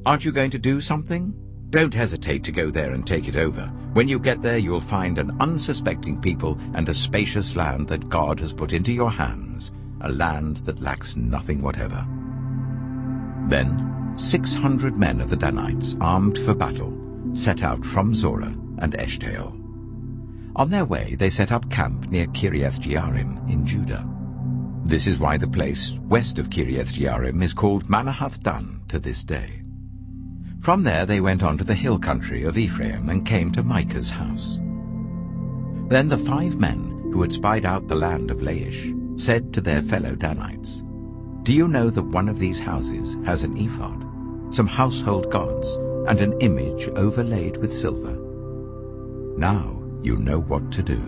Aren't you going to do something? Don't hesitate to go there and take it over. When you get there, you'll find an unsuspecting people and a spacious land that God has put into your hands, a land that lacks nothing whatever." Then 600 men of the Danites, armed for battle, set out from Zorah and Eshtaol. On their way they set up camp near Kiriath-Jearim in Judah. This is why the place west of Kiriath-Jearim is called Manahath Dan to this day. From there they went on to the hill country of Ephraim and came to Micah's house. Then the 5 men who had spied out the land of Laish said to their fellow Danites, "Do you know that one of these houses has an ephod, some household gods, and an image overlaid with silver? Now you know what to do."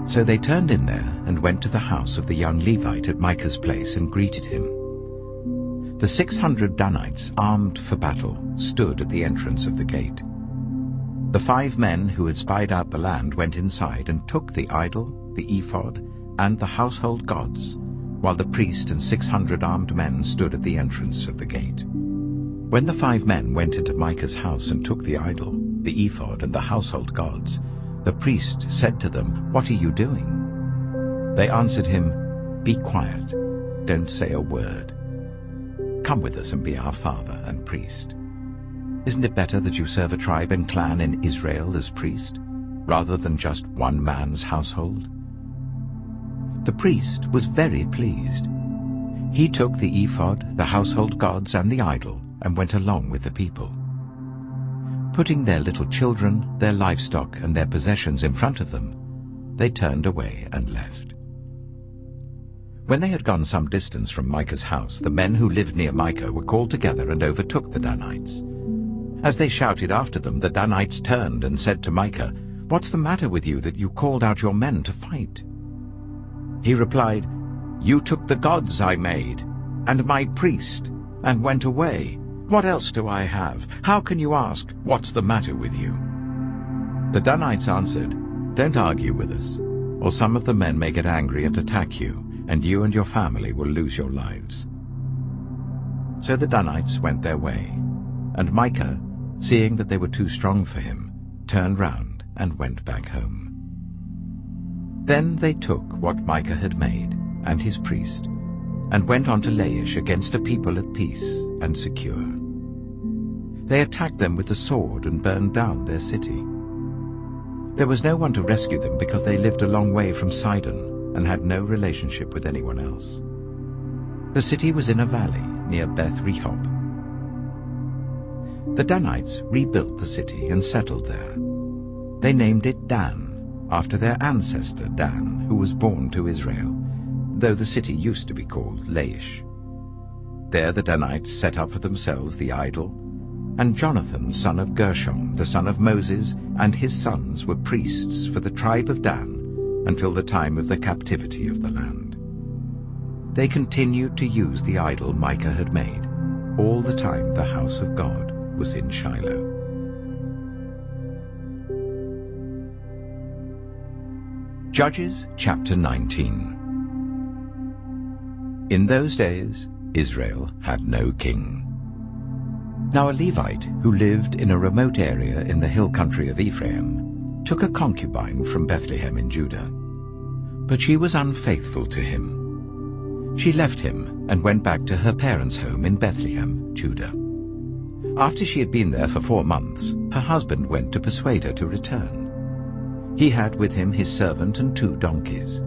So they turned in there and went to the house of the young Levite at Micah's place and greeted him. The 600 Danites, armed for battle, stood at the entrance of the gate. The 5 men who had spied out the land went inside and took the idol, the ephod, and the household gods, while the priest and 600 armed men stood at the entrance of the gate. When the 5 men went into Micah's house and took the idol, the ephod, and the household gods, the priest said to them, "What are you doing?" They answered him, "Be quiet, don't say a word. Come with us and be our father and priest. Isn't it better that you serve a tribe and clan in Israel as priest, rather than just one man's household?" The priest was very pleased. He took the ephod, the household gods, and the idol, and went along with the people. Putting their little children, their livestock, and their possessions in front of them, they turned away and left. When they had gone some distance from Micah's house, the men who lived near Micah were called together and overtook the Danites. As they shouted after them, the Danites turned and said to Micah, "What's the matter with you that you called out your men to fight?" He replied, "You took the gods I made, and my priest, and went away. What else do I have? How can you ask, 'What's the matter with you?'" The Danites answered, "Don't argue with us, or some of the men may get angry and attack you, and you and your family will lose your lives." So the Danites went their way, and Micah, seeing that they were too strong for him, turned round and went back home. Then they took what Micah had made, and his priest, and went on to Laish against a people at peace and secure. They attacked them with the sword and burned down their city. There was no one to rescue them because they lived a long way from Sidon and had no relationship with anyone else. The city was in a valley near Beth Rehob. The Danites rebuilt the city and settled there. They named it Dan, after their ancestor Dan, who was born to Israel, though the city used to be called Laish. There the Danites set up for themselves the idol, and Jonathan, son of Gershom, the son of Moses, and his sons were priests for the tribe of Dan until the time of the captivity of the land. They continued to use the idol Micah had made all the time the house of God was in Shiloh. Judges chapter 19. In those days Israel had no king. Now a Levite who lived in a remote area in the hill country of Ephraim took a concubine from Bethlehem in Judah. But she was unfaithful to him. She left him and went back to her parents' home in Bethlehem, Judah. After she had been there for 4 months, her husband went to persuade her to return. He had with him his servant and 2 donkeys.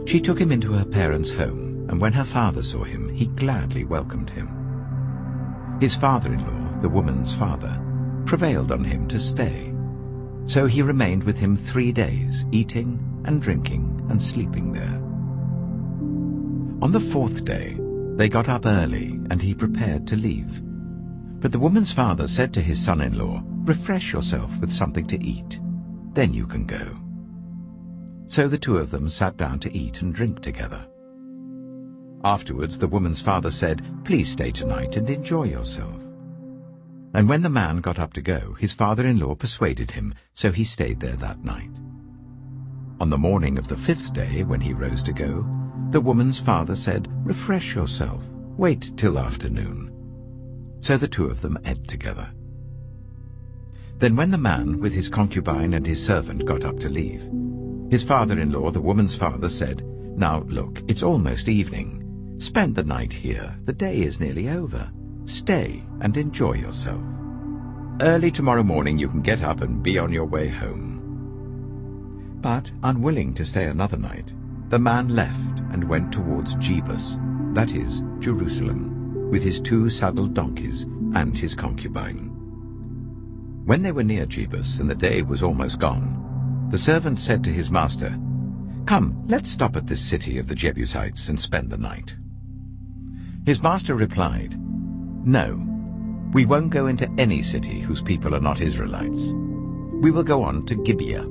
She took him into her parents' home, and when her father saw him, he gladly welcomed him. His father-in-law, the woman's father, prevailed on him to stay. So he remained with him 3 days, eating and drinking and sleeping there. On the 4th day, they got up early, and he prepared to leave. But the woman's father said to his son-in-law, "Refresh yourself with something to eat. Then you can go." So the 2 of them sat down to eat and drink together. Afterwards the woman's father said, "Please stay tonight and enjoy yourself." And when the man got up to go, his father-in-law persuaded him, so he stayed there that night. On the morning of the 5th day, when he rose to go, the woman's father said, "Refresh yourself. Wait till afternoon." So the 2 of them ate together. Then when the man with his concubine and his servant got up to leave, his father-in-law, the woman's father, said, "Now look, it's almost evening. Spend the night here. The day is nearly over. Stay and enjoy yourself. Early tomorrow morning you can get up and be on your way home." But, unwilling to stay another night, the man left and went towards Jebus, that is, Jerusalem, with his 2 saddled donkeys and his concubine. When they were near Jebus and the day was almost gone, the servant said to his master, "Come, let's stop at this city of the Jebusites and spend the night." His master replied, "No, we won't go into any city whose people are not Israelites. We will go on to Gibeah."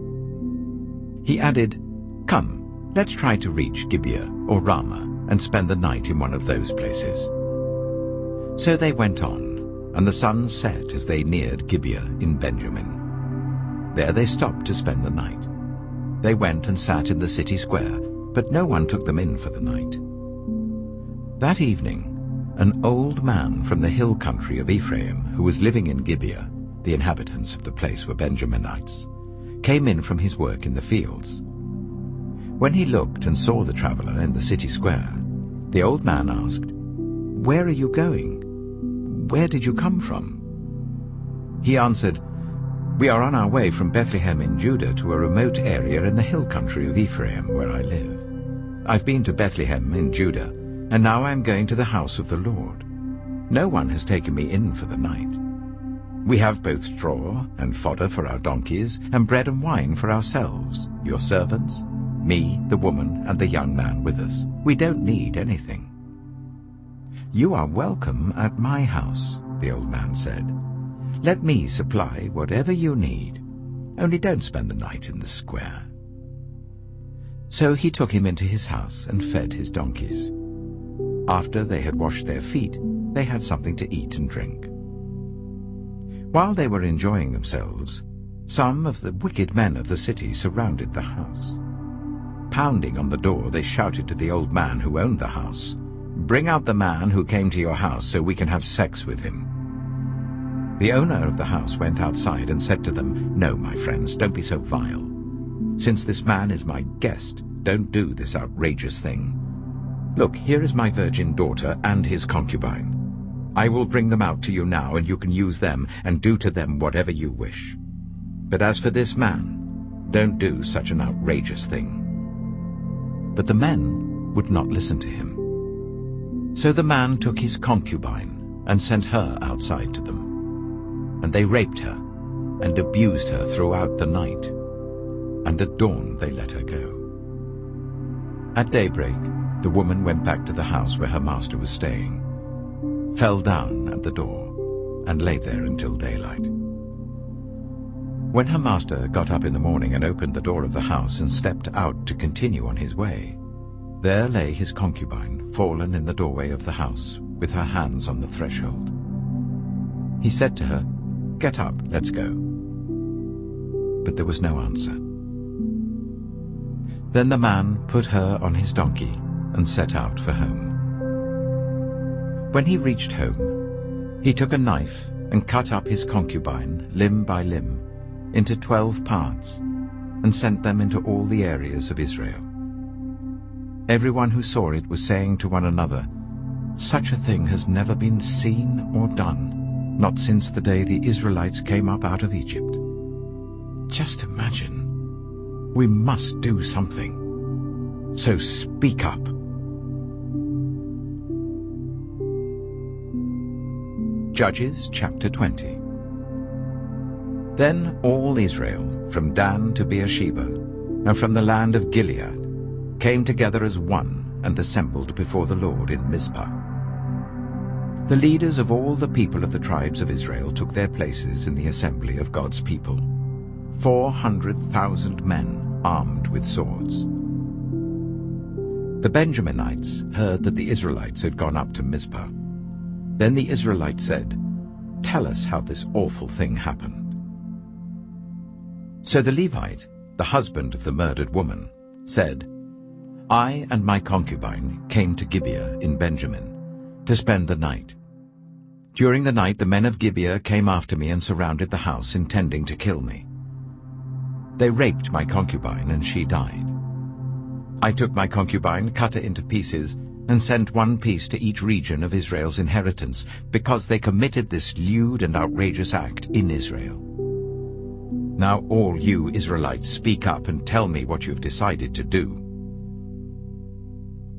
He added, "Come, let's try to reach Gibeah or Ramah and spend the night in one of those places." So they went on, and the sun set as they neared Gibeah in Benjamin. There they stopped to spend the night. They went and sat in the city square, but no one took them in for the night. That evening, an old man from the hill country of Ephraim, who was living in Gibeah, the inhabitants of the place were Benjaminites, came in from his work in the fields. When he looked and saw the traveler in the city square, the old man asked, "Where are you going? Where did you come from?" He answered, "We are on our way from Bethlehem in Judah to a remote area in the hill country of Ephraim where I live. I've been to Bethlehem in Judah, and now I am going to the house of the Lord. No one has taken me in for the night. We have both straw and fodder for our donkeys, and bread and wine for ourselves, your servants, me, the woman, and the young man with us. We don't need anything." "You are welcome at my house," the old man said. "Let me supply whatever you need. Only don't spend the night in the square." So he took him into his house and fed his donkeys. After they had washed their feet, they had something to eat and drink. While they were enjoying themselves, some of the wicked men of the city surrounded the house. Pounding on the door, they shouted to the old man who owned the house, "Bring out the man who came to your house so we can have sex with him." The owner of the house went outside and said to them, "No, my friends, don't be so vile. Since this man is my guest, don't do this outrageous thing. Look, here is my virgin daughter and his concubine. I will bring them out to you now, and you can use them and do to them whatever you wish. But as for this man, don't do such an outrageous thing." But the men would not listen to him. So the man took his concubine and sent her outside to them. And they raped her and abused her throughout the night. And at dawn they let her go. At daybreak, the woman went back to the house where her master was staying, fell down at the door, and lay there until daylight. When her master got up in the morning and opened the door of the house and stepped out to continue on his way, there lay his concubine, fallen in the doorway of the house, with her hands on the threshold. He said to her, "Get up, let's go." But there was no answer. Then the man put her on his donkey and set out for home. When he reached home, he took a knife and cut up his concubine, limb by limb, into 12 parts, and sent them into all the areas of Israel. Everyone who saw it was saying to one another, "Such a thing has never been seen or done, not since the day the Israelites came up out of Egypt." Just imagine. We must do something. So speak up. Judges chapter 20. Then all Israel, from Dan to Beersheba, and from the land of Gilead, came together as one and assembled before the Lord in Mizpah. The leaders of all the people of the tribes of Israel took their places in the assembly of God's people, 400,000 men armed with swords. The Benjaminites heard that the Israelites had gone up to Mizpah. Then the Israelites said, "Tell us how this awful thing happened." So the Levite, the husband of the murdered woman, said, "I and my concubine came to Gibeah in Benjamin to spend the night. During the night the men of Gibeah came after me and surrounded the house, intending to kill me. They raped my concubine, and she died. I took my concubine, cut her into pieces, and sent one piece to each region of Israel's inheritance, because they committed this lewd and outrageous act in Israel. Now all you Israelites, speak up and tell me what you've decided to do."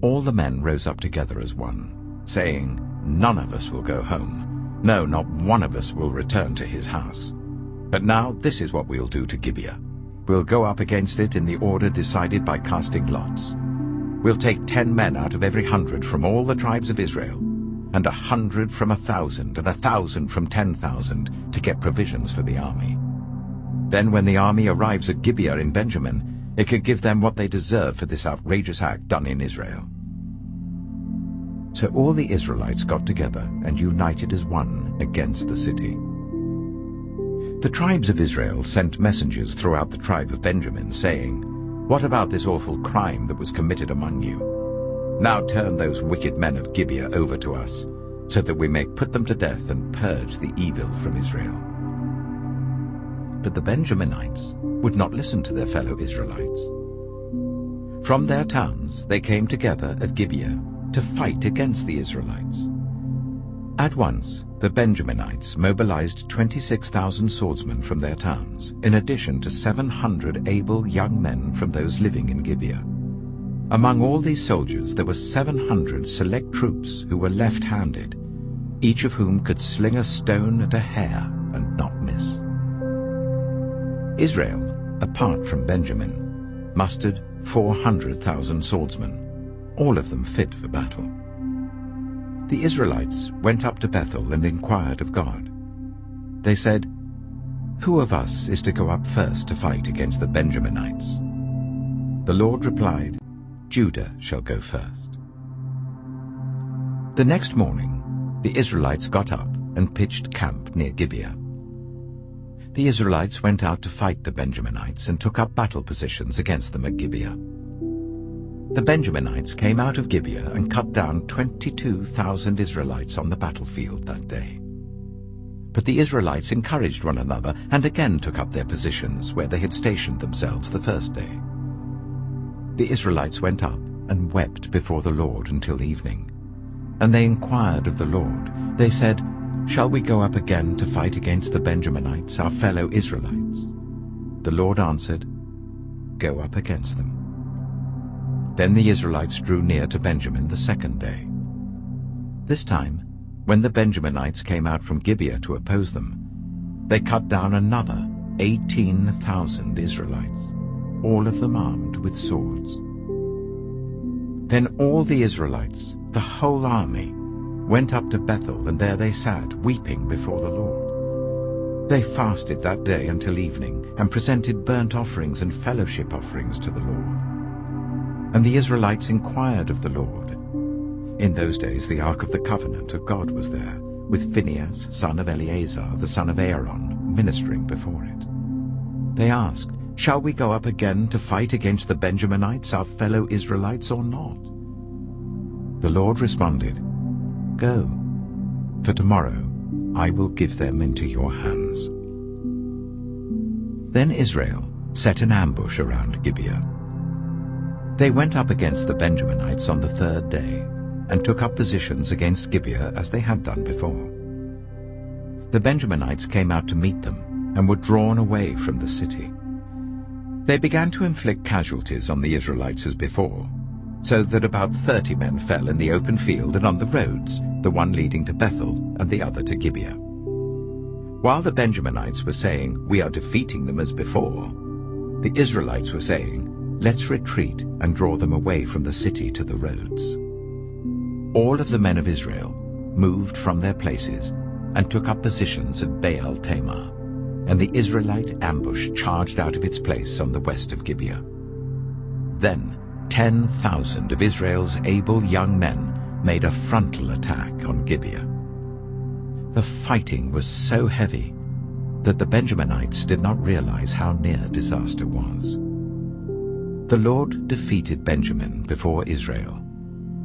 All the men rose up together as one, saying, "None of us will go home. No, not one of us will return to his house. But now this is what we'll do to Gibeah. We'll go up against it in the order decided by casting lots. We'll take 10 men out of every 100 from all the tribes of Israel, and 100 from 1,000, and 1,000 from 10,000, to get provisions for the army. Then when the army arrives at Gibeah in Benjamin, it can give them what they deserve for this outrageous act done in Israel." So all the Israelites got together and united as one against the city. The tribes of Israel sent messengers throughout the tribe of Benjamin, saying, "What about this awful crime that was committed among you? Now turn those wicked men of Gibeah over to us, so that we may put them to death and purge the evil from Israel." But the Benjaminites would not listen to their fellow Israelites. From their towns they came together at Gibeah to fight against the Israelites. At once the Benjaminites mobilized 26,000 swordsmen from their towns, in addition to 700 able young men from those living in Gibeah. Among all these soldiers there were 700 select troops who were left-handed, each of whom could sling a stone at a hare and not miss. Israel, apart from Benjamin, mustered 400,000 swordsmen, all of them fit for battle. The Israelites went up to Bethel and inquired of God. They said, "Who of us is to go up first to fight against the Benjaminites?" The Lord replied, "Judah shall go first." The next morning, the Israelites got up and pitched camp near Gibeah. The Israelites went out to fight the Benjaminites and took up battle positions against them at Gibeah. The Benjaminites came out of Gibeah and cut down 22,000 Israelites on the battlefield that day. But the Israelites encouraged one another and again took up their positions where they had stationed themselves the first day. The Israelites went up and wept before the Lord until evening. And they inquired of the Lord. They said, "Shall we go up again to fight against the Benjaminites, our fellow Israelites?" The Lord answered, "Go up against them." Then the Israelites drew near to Benjamin the second day. This time, when the Benjaminites came out from Gibeah to oppose them, they cut down another 18,000 Israelites, all of them armed with swords. Then all the Israelites, the whole army, went up to Bethel, and there they sat, weeping before the Lord. They fasted that day until evening, and presented burnt offerings and fellowship offerings to the Lord. And the Israelites inquired of the Lord. In those days the Ark of the Covenant of God was there, with Phinehas, son of Eleazar, the son of Aaron, ministering before it. They asked, "Shall we go up again to fight against the Benjaminites, our fellow Israelites, or not?" The Lord responded, "Go, for tomorrow I will give them into your hands." Then Israel set an ambush around Gibeah. They went up against the Benjaminites on the third day, and took up positions against Gibeah as they had done before. The Benjaminites came out to meet them, and were drawn away from the city. They began to inflict casualties on the Israelites as before, so that about 30 men fell in the open field and on the roads, the one leading to Bethel and the other to Gibeah. While the Benjaminites were saying, "We are defeating them as before," the Israelites were saying, "Let's retreat and draw them away from the city to the roads." All of the men of Israel moved from their places and took up positions at Baal Tamar, and the Israelite ambush charged out of its place on the west of Gibeah. Then 10,000 of Israel's able young men made a frontal attack on Gibeah. The fighting was so heavy that the Benjaminites did not realize how near disaster was. The Lord defeated Benjamin before Israel,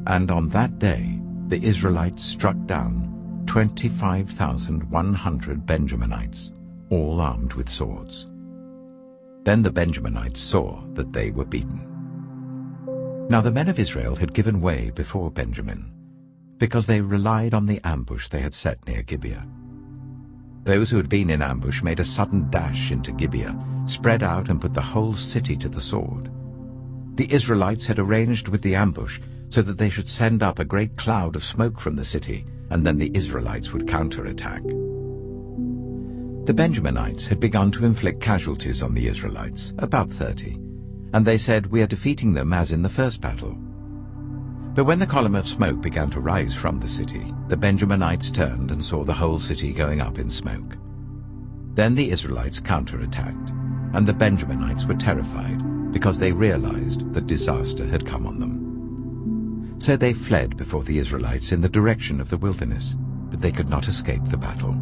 and on that day the Israelites struck down 25,100 Benjaminites, all armed with swords. Then the Benjaminites saw that they were beaten. Now the men of Israel had given way before Benjamin, because they relied on the ambush they had set near Gibeah. Those who had been in ambush made a sudden dash into Gibeah, spread out and put the whole city to the sword. The Israelites had arranged with the ambush so that they should send up a great cloud of smoke from the city, and then the Israelites would counterattack. The Benjaminites had begun to inflict casualties on the Israelites, about 30, and they said, "We are defeating them as in the first battle." But when the column of smoke began to rise from the city, the Benjaminites turned and saw the whole city going up in smoke. Then the Israelites counterattacked, and the Benjaminites were terrified, because they realized that disaster had come on them. So they fled before the Israelites in the direction of the wilderness, but they could not escape the battle.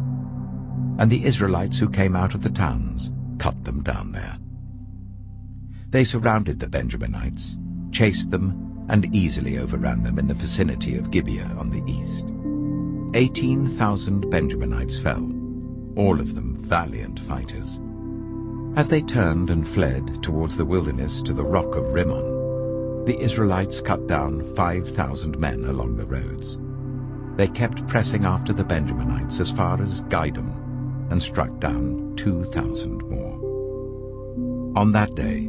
And the Israelites who came out of the towns cut them down there. They surrounded the Benjaminites, chased them, and easily overran them in the vicinity of Gibeah on the east. 18,000 Benjaminites fell, all of them valiant fighters. As they turned and fled towards the wilderness to the rock of Rimmon, the Israelites cut down 5,000 men along the roads. They kept pressing after the Benjaminites as far as Gidom, and struck down 2,000 more. On that day,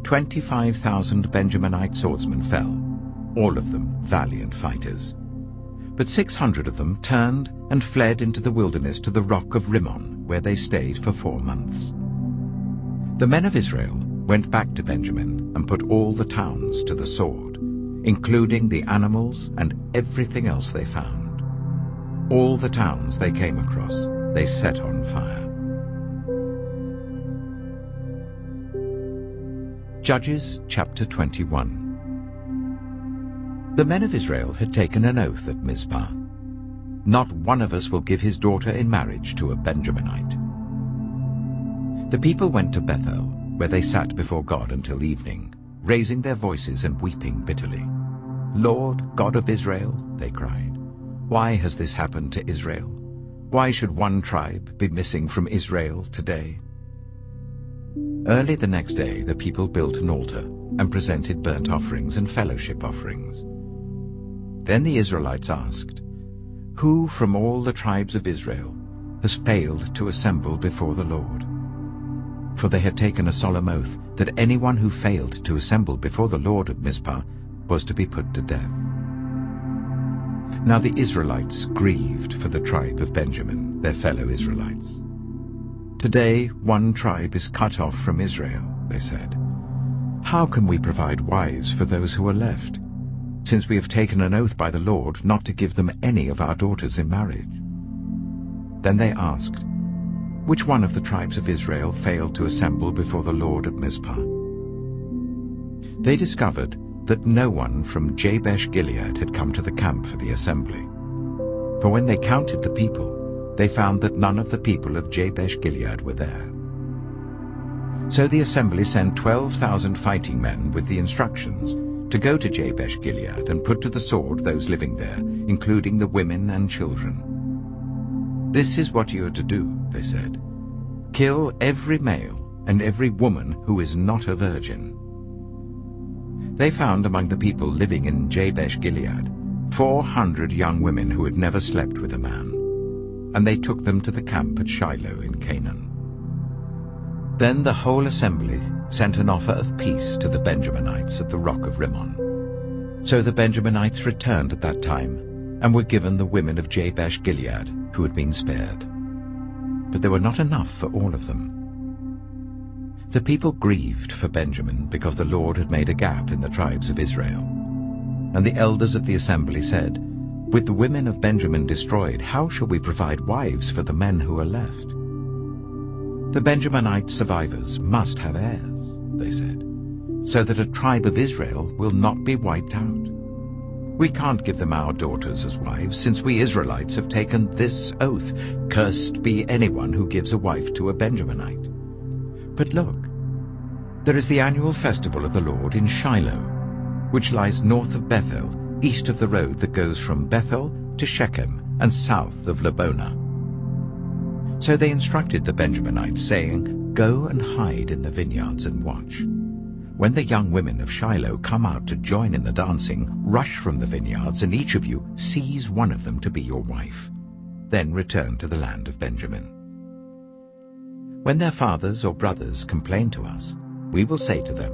25,000 Benjaminite swordsmen fell, all of them valiant fighters. But 600 of them turned and fled into the wilderness to the rock of Rimmon, where they stayed for 4 months. The men of Israel went back to Benjamin and put all the towns to the sword, including the animals and everything else they found. All the towns they came across, they set on fire. Judges chapter 21. The men of Israel had taken an oath at Mizpah. Not one of us will give his daughter in marriage to a Benjaminite. The people went to Bethel, where they sat before God until evening, raising their voices and weeping bitterly. "Lord, God of Israel," they cried, "why has this happened to Israel? Why should one tribe be missing from Israel today?" Early the next day the people built an altar and presented burnt offerings and fellowship offerings. Then the Israelites asked, "Who from all the tribes of Israel has failed to assemble before the Lord?" For they had taken a solemn oath that anyone who failed to assemble before the Lord at Mizpah was to be put to death. Now the Israelites grieved for the tribe of Benjamin, their fellow Israelites. "Today one tribe is cut off from Israel," they said. "How can we provide wives for those who are left, since we have taken an oath by the Lord not to give them any of our daughters in marriage?" Then they asked, "Which one of the tribes of Israel failed to assemble before the Lord at Mizpah?" They discovered that no one from Jabesh-Gilead had come to the camp for the assembly. For when they counted the people, they found that none of the people of Jabesh-Gilead were there. So the assembly sent 12,000 fighting men with the instructions to go to Jabesh-Gilead and put to the sword those living there, including the women and children. "This is what you are to do," they said. "Kill every male and every woman who is not a virgin." They found among the people living in Jabesh-Gilead 400 young women who had never slept with a man, and they took them to the camp at Shiloh in Canaan. Then the whole assembly sent an offer of peace to the Benjaminites at the rock of Rimmon. So the Benjaminites returned at that time and were given the women of Jabesh-Gilead who had been spared. But there were not enough for all of them. The people grieved for Benjamin because the Lord had made a gap in the tribes of Israel. And the elders of the assembly said, "With the women of Benjamin destroyed, how shall we provide wives for the men who are left?" "The Benjaminite survivors must have heirs," they said, "so that a tribe of Israel will not be wiped out. We can't give them our daughters as wives, since we Israelites have taken this oath, 'Cursed be anyone who gives a wife to a Benjaminite.' But look, there is the annual festival of the Lord in Shiloh, which lies north of Bethel, east of the road that goes from Bethel to Shechem and south of Lebonah." So they instructed the Benjaminites, saying, "Go and hide in the vineyards and watch. When the young women of Shiloh come out to join in the dancing, rush from the vineyards, and each of you seize one of them to be your wife. Then return to the land of Benjamin. When their fathers or brothers complain to us, we will say to them,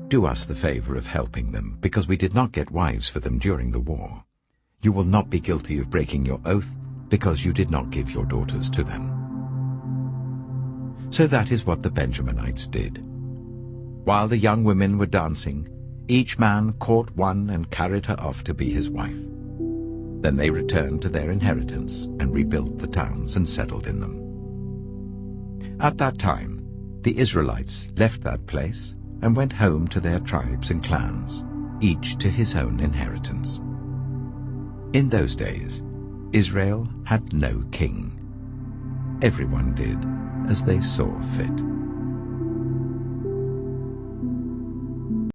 'Do us the favor of helping them, because we did not get wives for them during the war.' You will not be guilty of breaking your oath, because you did not give your daughters to them." So that is what the Benjaminites did. While the young women were dancing, each man caught one and carried her off to be his wife. Then they returned to their inheritance and rebuilt the towns and settled in them. At that time, the Israelites left that place and went home to their tribes and clans, each to his own inheritance. In those days, Israel had no king. Everyone did as they saw fit.